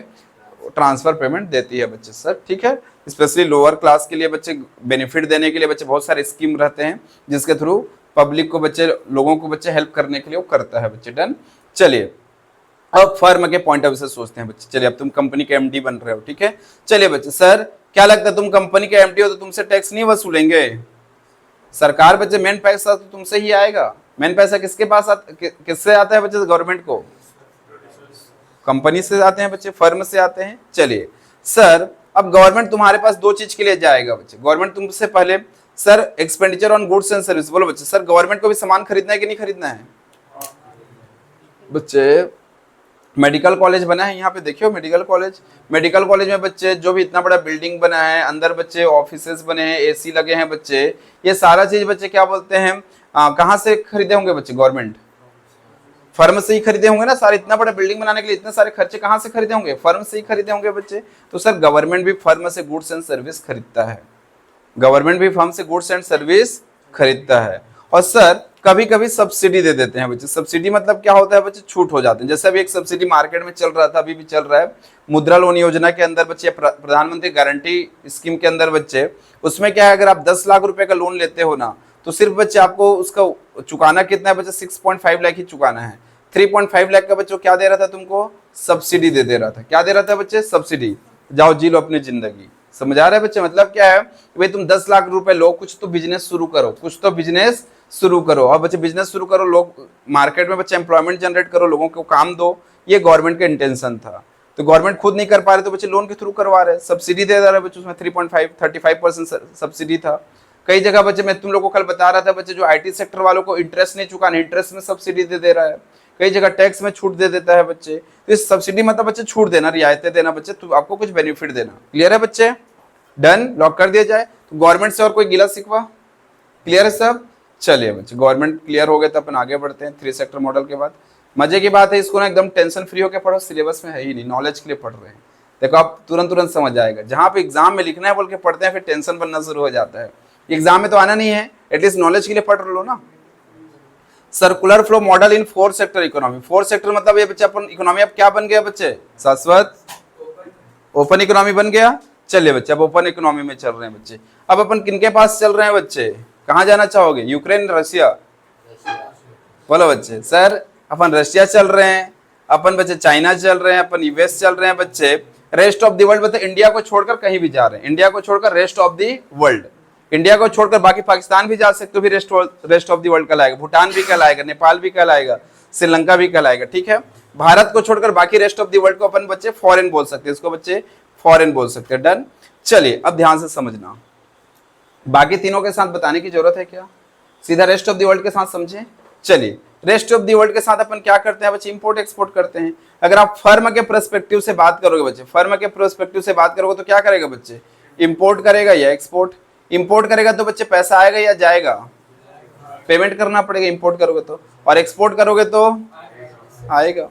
ट्रांसफर पेमेंट देती है बच्चे। सर ठीक है, स्पेशली लोअर क्लास के लिए बच्चे बेनिफिट देने के लिए बच्चे बहुत सारे स्कीम रहते हैं, जिसके थ्रू पब्लिक को बच्चे, लोगों को बच्चे हेल्प करने के लिए वो करता है बच्चे। डन। चलिए अब फर्म के पॉइंट ऑफ व्यू से सोचते हैं बच्चे। चलिए अब तुम कंपनी के एमडी बन रहे हो, ठीक है। चलिए बच्चे, सर क्या लगता है तुम कंपनी के एमडी हो तो तुमसे टैक्स नहीं वसूलेंगे? सरकार बच्चे मेन पैसा तो तुमसे ही आएगा। मेन पैसा किसके पास किससे आता है बच्चे? गवर्नमेंट को। कंपनी से आते हैं बच्चे, फर्म से आते हैं। चलिए सर अब गवर्नमेंट तुम्हारे पास दो चीज के लिए जाएगा बच्चे। गवर्नमेंट तुमसे पहले sir expenditure on goods and service. बोलो बच्चे, सर गवर्नमेंट को भी सामान खरीदना है कि नहीं खरीदना है? बच्चे मेडिकल कॉलेज बना है यहाँ पे, देखियो मेडिकल कॉलेज। मेडिकल कॉलेज में बच्चे जो भी इतना बड़ा बिल्डिंग बना है, अंदर बच्चे ऑफिसेस बने हैं, एसी लगे हैं बच्चे, ये सारा चीज बच्चे क्या बोलते हैं, कहाँ से खरीदे होंगे बच्चे? गवर्नमेंट फर्म से ही खरीदे होंगे ना। सारे इतना बड़ा बिल्डिंग बनाने के लिए इतने सारे खर्चे कहाँ से खरीदे होंगे? फर्म से ही खरीदे होंगे बच्चे। तो सर गवर्नमेंट भी फर्म से गुड्स एंड सर्विस खरीदता है, गवर्नमेंट भी फर्म से गुड्स एंड सर्विस खरीदता है। और सर कभी कभी सब्सिडी दे देते हैं बच्चे। सब्सिडी मतलब क्या होता है बच्चे? छूट हो जाते हैं। जैसे अभी एक सब्सिडी मार्केट में चल रहा था, अभी भी चल रहा है, मुद्रा लोन योजना के अंदर बच्चे, प्रधानमंत्री गारंटी स्कीम के अंदर बच्चे, उसमें क्या है, अगर आप 10 लाख रुपए का लोन लेते हो ना, तो सिर्फ बच्चे आपको उसका चुकाना कितना है बच्चे? 6.5 लाख ही चुकाना है। 3.5 लाख का बच्चों क्या दे रहा था तुमको? सब्सिडी दे रहा था। क्या दे रहा था बच्चे? सब्सिडी। जाओ जी लो अपनी जिंदगी। समझ आ रहा है बच्चे? मतलब क्या है भाई, तुम 10 लाख रुपए लो, कुछ तो बिजनेस शुरू करो, कुछ तो बिजनेस शुरू करो। और बच्चे बिजनेस शुरू करो, लोग मार्केट में बच्चे एम्प्लॉयमेंट जनरेट करो, लोगों को काम दो, ये गवर्नमेंट का इंटेंशन था। तो गवर्नमेंट खुद नहीं कर पा रहे तो बच्चे लोन के थ्रू करवा रहे, सब्सिडी दे रहा है बच्चे। उसमें 35% सब्सिडी था। कई जगह बच्चे, मैं तुम लोग को कल बता रहा था बच्चे, जो आईटी सेक्टर वालों को इंटरेस्ट नहीं चुकाना, इंटरेस्ट में सब्सिडी दे रहा है। कई जगह टैक्स में छूट दे देता है बच्चे। तो इस सब्सिडी मतलब बच्चे छूट देना, रियायतें देना बच्चे, तो आपको कुछ बेनिफिट देना। क्लियर है बच्चे? डन, लॉक कर दिया जाए। तो गवर्नमेंट से और कोई गिला शिकवा? क्लियर है सब? चलिए बच्चे, गवर्नमेंट क्लियर हो गए तो अपन आगे बढ़ते हैं 3 सेक्टर मॉडल के बाद। मजे की बात है, इसको ना एकदम टेंशन फ्री होकर पढ़ो, सिलेबस में है ही नहीं, नॉलेज के लिए पढ़ रहे हैं। देखो आप तुरंत समझ आएगा। जहां पे एग्जाम में लिखना है बोल के पढ़ते हैं, फिर टेंशन बनना शुरू हो जाता है। एग्जाम में तो आना नहीं है, एटलीस्ट नॉलेज के लिए पढ़ लो ना। सर्कुलर फ्लो मॉडल इन 4 सेक्टर इकोनॉमी। 4 सेक्टर मतलब ये बच्चे अपन इकोनॉमी अब क्या बन गया बच्चे? शाश्वत ओपन इकोनॉमी बन गया। चलिए बच्चे, अब ओपन इकोनॉमी में चल रहे हैं बच्चे। अब अपन किनके पास चल रहे हैं बच्चे? कहाँ जाना चाहोगे? Ukraine, Russia? बोलो बच्चे। सर अपन रशिया चल रहे हैं, अपन बच्चे चाइना चल रहे हैं, अपन यूएस चल रहे हैं बच्चे। रेस्ट ऑफ द वर्ल्ड बच्चे इंडिया को छोड़कर कहीं भी जा रहे हैं, इंडिया को छोड़कर rest of the world. India को छोड़कर बाकी पाकिस्तान भी जा सकते हो, भी रेस्ट ऑफ द वर्ल्ड कहलाएगा, भूटान भी कहलाएगा, नेपाल भी कहलाएगा, श्रीलंका भी कहलाएगा। ठीक है, भारत को छोड़कर बाकी रेस्ट ऑफ द वर्ल्ड को अपन बच्चे फॉरेन बोल सकते हैं, इसको बच्चे फॉरेन बोल सकते हैं। डन। चलिए अब ध्यान से समझना, बाकी तीनों के साथ बताने की जरूरत है क्या? सीधा रेस्ट ऑफ द वर्ल्ड के साथ समझे। चलिए रेस्ट ऑफ द वर्ल्ड के साथ अपन क्या करते हैं बच्चे? इंपोर्ट एक्सपोर्ट करते हैं। अगर आप फर्म के पर्सपेक्टिव से बात करोगे बच्चे, फर्म के पर्सपेक्टिव से बात करोगे तो क्या करेगा बच्चे? इंपोर्ट करेगा या एक्सपोर्ट? इंपोर्ट करेगा तो बच्चे पैसा आएगा या जाएगा? पेमेंट करना पड़ेगा इंपोर्ट करोगे तो, और एक्सपोर्ट करोगे तो आएगा।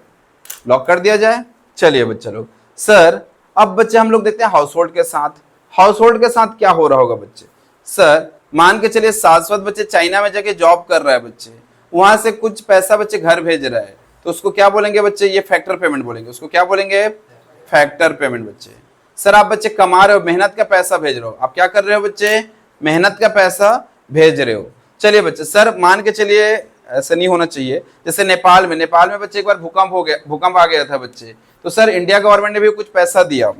लॉक कर दिया जाए। चलिए बच्चे लोग, सर अब बच्चे हम लोग देखते हैं हाउस होल्ड के साथ। हाउस होल्ड के साथ क्या हो रहा होगा बच्चे? सर मान के चलिए शाश्वत बच्चे चाइना में जाके जॉब कर रहा है बच्चे, वहां से कुछ पैसा बच्चे घर भेज रहा है, तो उसको क्या बोलेंगे बच्चे? ये फैक्टर पेमेंट बोलेंगे। उसको क्या बोलेंगे? फैक्टर पेमेंट बच्चे। सर आप बच्चे कमा रहे हो, मेहनत का पैसा भेज रहे हो, आप क्या कर रहे हो बच्चे? मेहनत का पैसा भेज रहे हो। चलिए बच्चे, सर मान के चलिए ऐसा नहीं होना चाहिए, जैसे नेपाल में बच्चे एक बार भूकंप आ गया था बच्चे, तो सर इंडिया गवर्नमेंट ने भी कुछ पैसा दिया,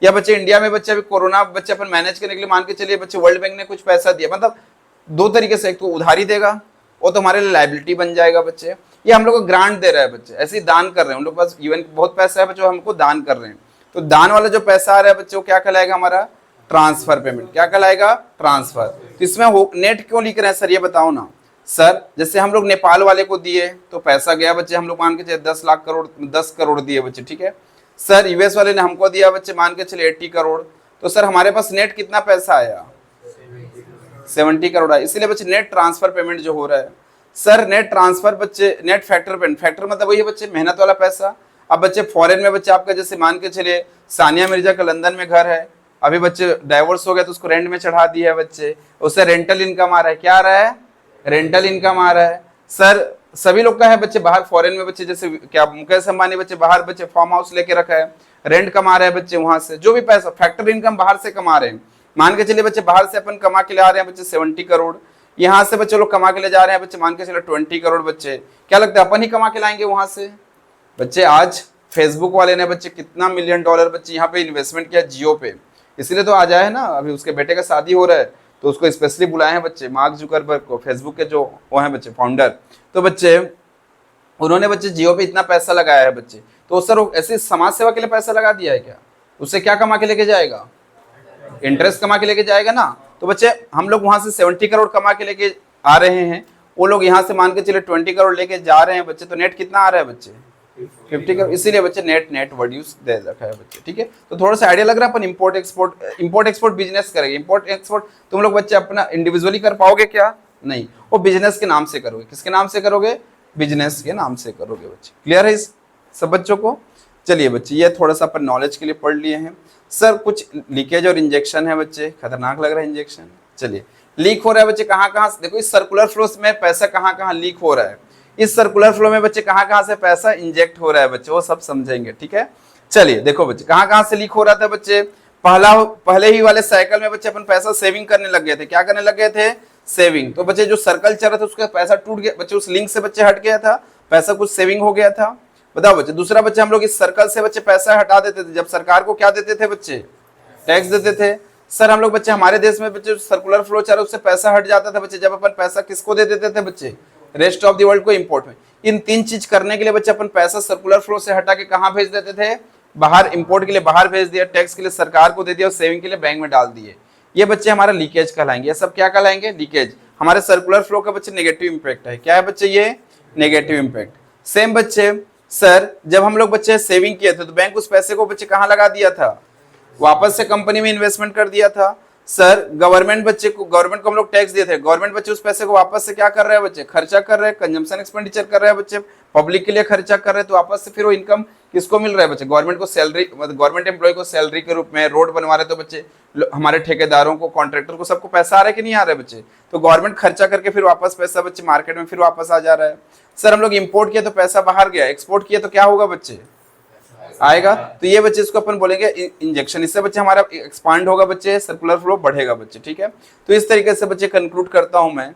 या बच्चे इंडिया में बच्चे अभी कोरोना बच्चे अपन मैनेज करने के लिए मान के चलिए बच्चे वर्ल्ड बैंक ने कुछ पैसा दिया। मतलब दो तरीके से, एक तो उधारी देगा, वो तो हमारे लिए लाइबिलिटी बन जाएगा बच्चे, ये हम लोग को ग्रांट दे रहा है बच्चे, ऐसे ही दान कर रहे हैं, उन लोग पास इवन बहुत पैसा है बच्चे, हमको दान कर रहे हैं। तो दान वाला जो पैसा आ रहा है बच्चे, वो क्या कहलाएगा? हमारा ट्रांसफर पेमेंट। क्या कहलाएगा? ट्रांसफर। तो इसमें नेट क्यों लिख रहे हैं सर, ये बताओ ना। सर जैसे हम लोग नेपाल वाले को दिए तो पैसा गया बच्चे, हम लोग मान के चले 10 लाख करोड़, 10 करोड़ दिए बच्चे, ठीक है। सर यूएस वाले ने हमको दिया बच्चे, मान के चले 80 करोड़, तो सर हमारे पास नेट कितना पैसा आया, 70 करोड़ आया। इसीलिए बच्चे नेट ट्रांसफर पेमेंट जो हो रहा है, सर नेट ट्रांसफर बच्चे, नेट फैक्टर पेमेंट, फैक्टर मतलब वही है बच्चे मेहनत वाला पैसा। अब बच्चे फॉरेन में बच्चे आपका जैसे मान के चलिए सानिया मिर्जा का लंदन में घर है, अभी बच्चे डाइवोर्स हो गया तो उसको रेंट में चढ़ा दिया है बच्चे, उससे रेंटल इनकम आ रहा है, क्या आ रहा है, रेंटल इनकम आ रहा है। सर सभी लोग का है बच्चे बाहर फॉरेन में बच्चे, जैसे क्या मुकेश अंबानी बच्चे बाहर बच्चे फार्म हाउस लेके रखा है, रेंट कमा रहे हैं बच्चे वहां से, जो भी पैसा फैक्टर इनकम बाहर से कमा रहे हैं। मान के चलिए बच्चे बाहर से अपन कमा के ले आ रहे हैं बच्चे 70 करोड़, यहाँ से बच्चे लोग कमा के ले जा रहे हैं बच्चे, मान के चलो 20 करोड़ बच्चे, क्या लगता है अपन ही कमा के लाएंगे वहां से बच्चे। आज फेसबुक वाले ने बच्चे कितना $1 मिलियन बच्चे यहाँ पे इन्वेस्टमेंट किया जियो पे, इसलिए तो आ जाए ना, अभी उसके बेटे का शादी हो रहा है तो उसको स्पेशली बुलाए हैं बच्चे, मार्क जुकरबर्ग को, फेसबुक के जो वो हैं बच्चे फाउंडर, तो बच्चे उन्होंने बच्चे जियो पे इतना पैसा लगाया है बच्चे, तो सर वो ऐसे समाज सेवा के लिए पैसा लगा दिया है क्या, उससे क्या कमा के लेके जाएगा, इंटरेस्ट कमा के लेके जाएगा ना। तो बच्चे हम लोग वहां से 70 करोड़ कमा के लेके आ रहे हैं, वो लोग यहाँ से मान के चले 20 करोड़ लेके जा रहे हैं बच्चे, तो नेट कितना आ रहा है बच्चे, 50 करोड़। इसीलिए बच्चे नेट वर्ड यूज दे रखा है बच्चे, ठीक है। तो थोड़ा सा आइडिया लग रहा है अपन इम्पोर्ट एक्सपोर्ट बिजनेस करेंगे। इम्पोर्ट एक्सपोर्ट तुम लोग बच्चे अपना इंडिविजुअली कर पाओगे क्या, नहीं, वो बिजनेस के नाम से करोगे। किसके नाम से करोगे, बिजनेस के नाम से करोगे बच्चे। क्लियर है इस सब बच्चों को। चलिए बच्चे ये थोड़ा सा अपन नॉलेज के लिए पढ़ लिए हैं। सर कुछ लीकेज और इंजेक्शन है बच्चे, खतरनाक लग रहा है इंजेक्शन। चलिए लीक हो रहा है बच्चे कहाँ कहाँ, देखो इस सर्कुलर फ्लो में पैसा कहाँ कहाँ लीक हो रहा है, इस सर्कुलर फ्लो में बच्चे कहाँ कहाँ से पैसा इंजेक्ट हो रहा है बच्चे, वो सब समझेंगे, ठीक है। चलिए देखो बच्चे कहाँ कहाँ से लीक हो रहा था बच्चे, पहले ही वाले साइकिल में बच्चे अपन पैसा सेविंग करने लग गए थे, क्या करने लग गए थे, सेविंग। तो बच्चे जो सर्कल चल रहा था उसका पैसा टूट गया बच्चे, उस लिंक से बच्चे हट गया था, पैसा कुछ सेविंग हो गया था। बताओ बच्चे दूसरा बच्चे हम लोग इस सर्कल से बच्चे पैसा हटा देते थे, जब सरकार को क्या देते थे बच्चे, टैक्स देते थे। सर हम लोग बच्चे हमारे देश में बच्चे सर्कुलर फ्लो चल रहा उससे पैसा हट जाता था बच्चे, जब अपन पैसा किसको दे देते थे बच्चे, रेस्ट ऑफ द वर्ल्ड को, इंपोर्ट में। इन 3 चीज करने के लिए बच्चे अपन पैसा सर्कुलर फ्लो से हटा के कहाँ भेज देते थे, बाहर, इंपोर्ट के लिए बाहर भेज दिया, टैक्स के लिए सरकार को दे दिया और सेविंग के लिए बैंक में डाल दिए। ये बच्चे हमारा लीकेज कहलाएंगे। ये सब क्या कहलाएंगे, लीकेज। हमारे सर्कुलर फ्लो का बच्चे नेगेटिव इंपैक्ट है, क्या है बच्चे, ये नेगेटिव इंपैक्ट। सेम बच्चे सर जब हम लोग बच्चे सेविंग किए थे तो बैंक उस पैसे को बच्चे कहाँ लगा दिया था, वापस से कंपनी में इन्वेस्टमेंट कर दिया था। सर गवर्नमेंट को हम लोग टैक्स दिए थे, गवर्नमेंट बच्चे उस पैसे को वापस से क्या कर रहे हैं बच्चे, खर्चा कर रहे हैं, कंजम्पशन एक्सपेंडिचर कर रहे हैं बच्चे, पब्लिक के लिए खर्चा कर रहे हैं, तो वापस से फिर वो इनकम किसको मिल रहा है बच्चे, गवर्नमेंट को सैलरी, मतलब गवर्नमेंट एम्प्लॉय को सैलरी के रूप में। रोड बनवा रहे तो बच्चे हमारे ठेकेदारों को, कॉन्ट्रैक्टर को, सबको पैसा आ रहा है कि नहीं आ रहा है बच्चे, तो गवर्नमेंट खर्चा करके फिर वापस पैसा बच्चे मार्केट में फिर वापस आ जा रहा है। सर हम लोग इंपोर्ट किया तो पैसा बाहर गया, एक्सपोर्ट किया तो क्या होगा बच्चे, आएगा। तो ये बच्चे इसको अपन बोलेंगे इंजेक्शन, इससे बच्चे हमारा एक्सपांड होगा बच्चे, सर्कुलर फ्लो बढ़ेगा बच्चे, ठीक है। तो इस तरीके से बच्चे कंक्लूड करता हूं मैं।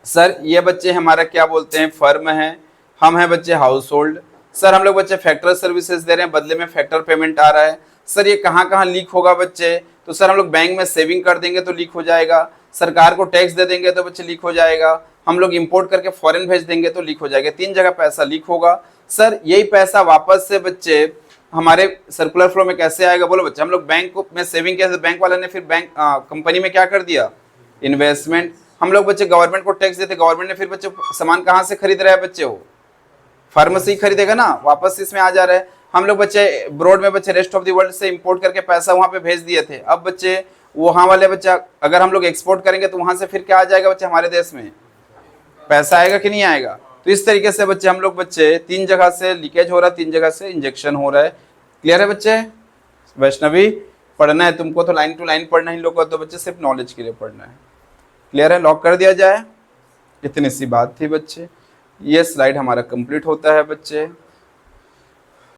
सर ये बच्चे हमारा क्या बोलते हैं, फर्म है, हम हैं बच्चे हाउस होल्ड। सर हम लोग बच्चे फैक्टर सर्विसेज दे रहे हैं, बदले में फैक्टर पेमेंट आ रहा है। सर ये कहाँ कहाँ लीक होगा बच्चे, तो सर हम लोग बैंक में सेविंग कर देंगे तो लीक हो जाएगा, सरकार को टैक्स दे देंगे तो बच्चे लीक हो जाएगा, हम लोग इंपोर्ट करके फॉरेन भेज देंगे तो लीक हो जाएगा। 3 जगह पैसा लीक होगा। सर यही पैसा वापस से बच्चे हमारे सर्कुलर फ्लो में कैसे आएगा, बोलो बच्चे। हम लोग बैंक में सेविंग किया, बैंक वाले ने फिर बैंक कंपनी में क्या कर दिया, इन्वेस्टमेंट। हम लोग बच्चे गवर्नमेंट को टैक्स देते, गवर्नमेंट ने फिर बच्चे सामान कहाँ से खरीद रहा है बच्चे, वो फार्मेसी खरीदेगा ना, वापस इसमें आ जा रहा है। हम लोग बच्चे ब्रॉड में बच्चे रेस्ट ऑफ द वर्ल्ड से इंपोर्ट करके पैसा वहां पे भेज दिए थे, अब बच्चे वहां वाले बच्चा अगर हम लोग एक्सपोर्ट करेंगे तो वहां से फिर क्या आ जाएगा बच्चे, हमारे देश में पैसा आएगा कि नहीं आएगा। तो इस तरीके से बच्चे हम लोग बच्चे 3 जगह से लीकेज हो रहा है, 3 जगह से इंजेक्शन हो रहा है। क्लियर है बच्चे। वैष्णवी पढ़ना है तुमको तो लाइन टू लाइन पढ़ना है, इन लोगों को तो बच्चे सिर्फ नॉलेज के लिए पढ़ना है। क्लियर है, लॉक कर दिया जाए। इतनी सी बात थी बच्चे। ये स्लाइड हमारा कंप्लीट होता है बच्चे।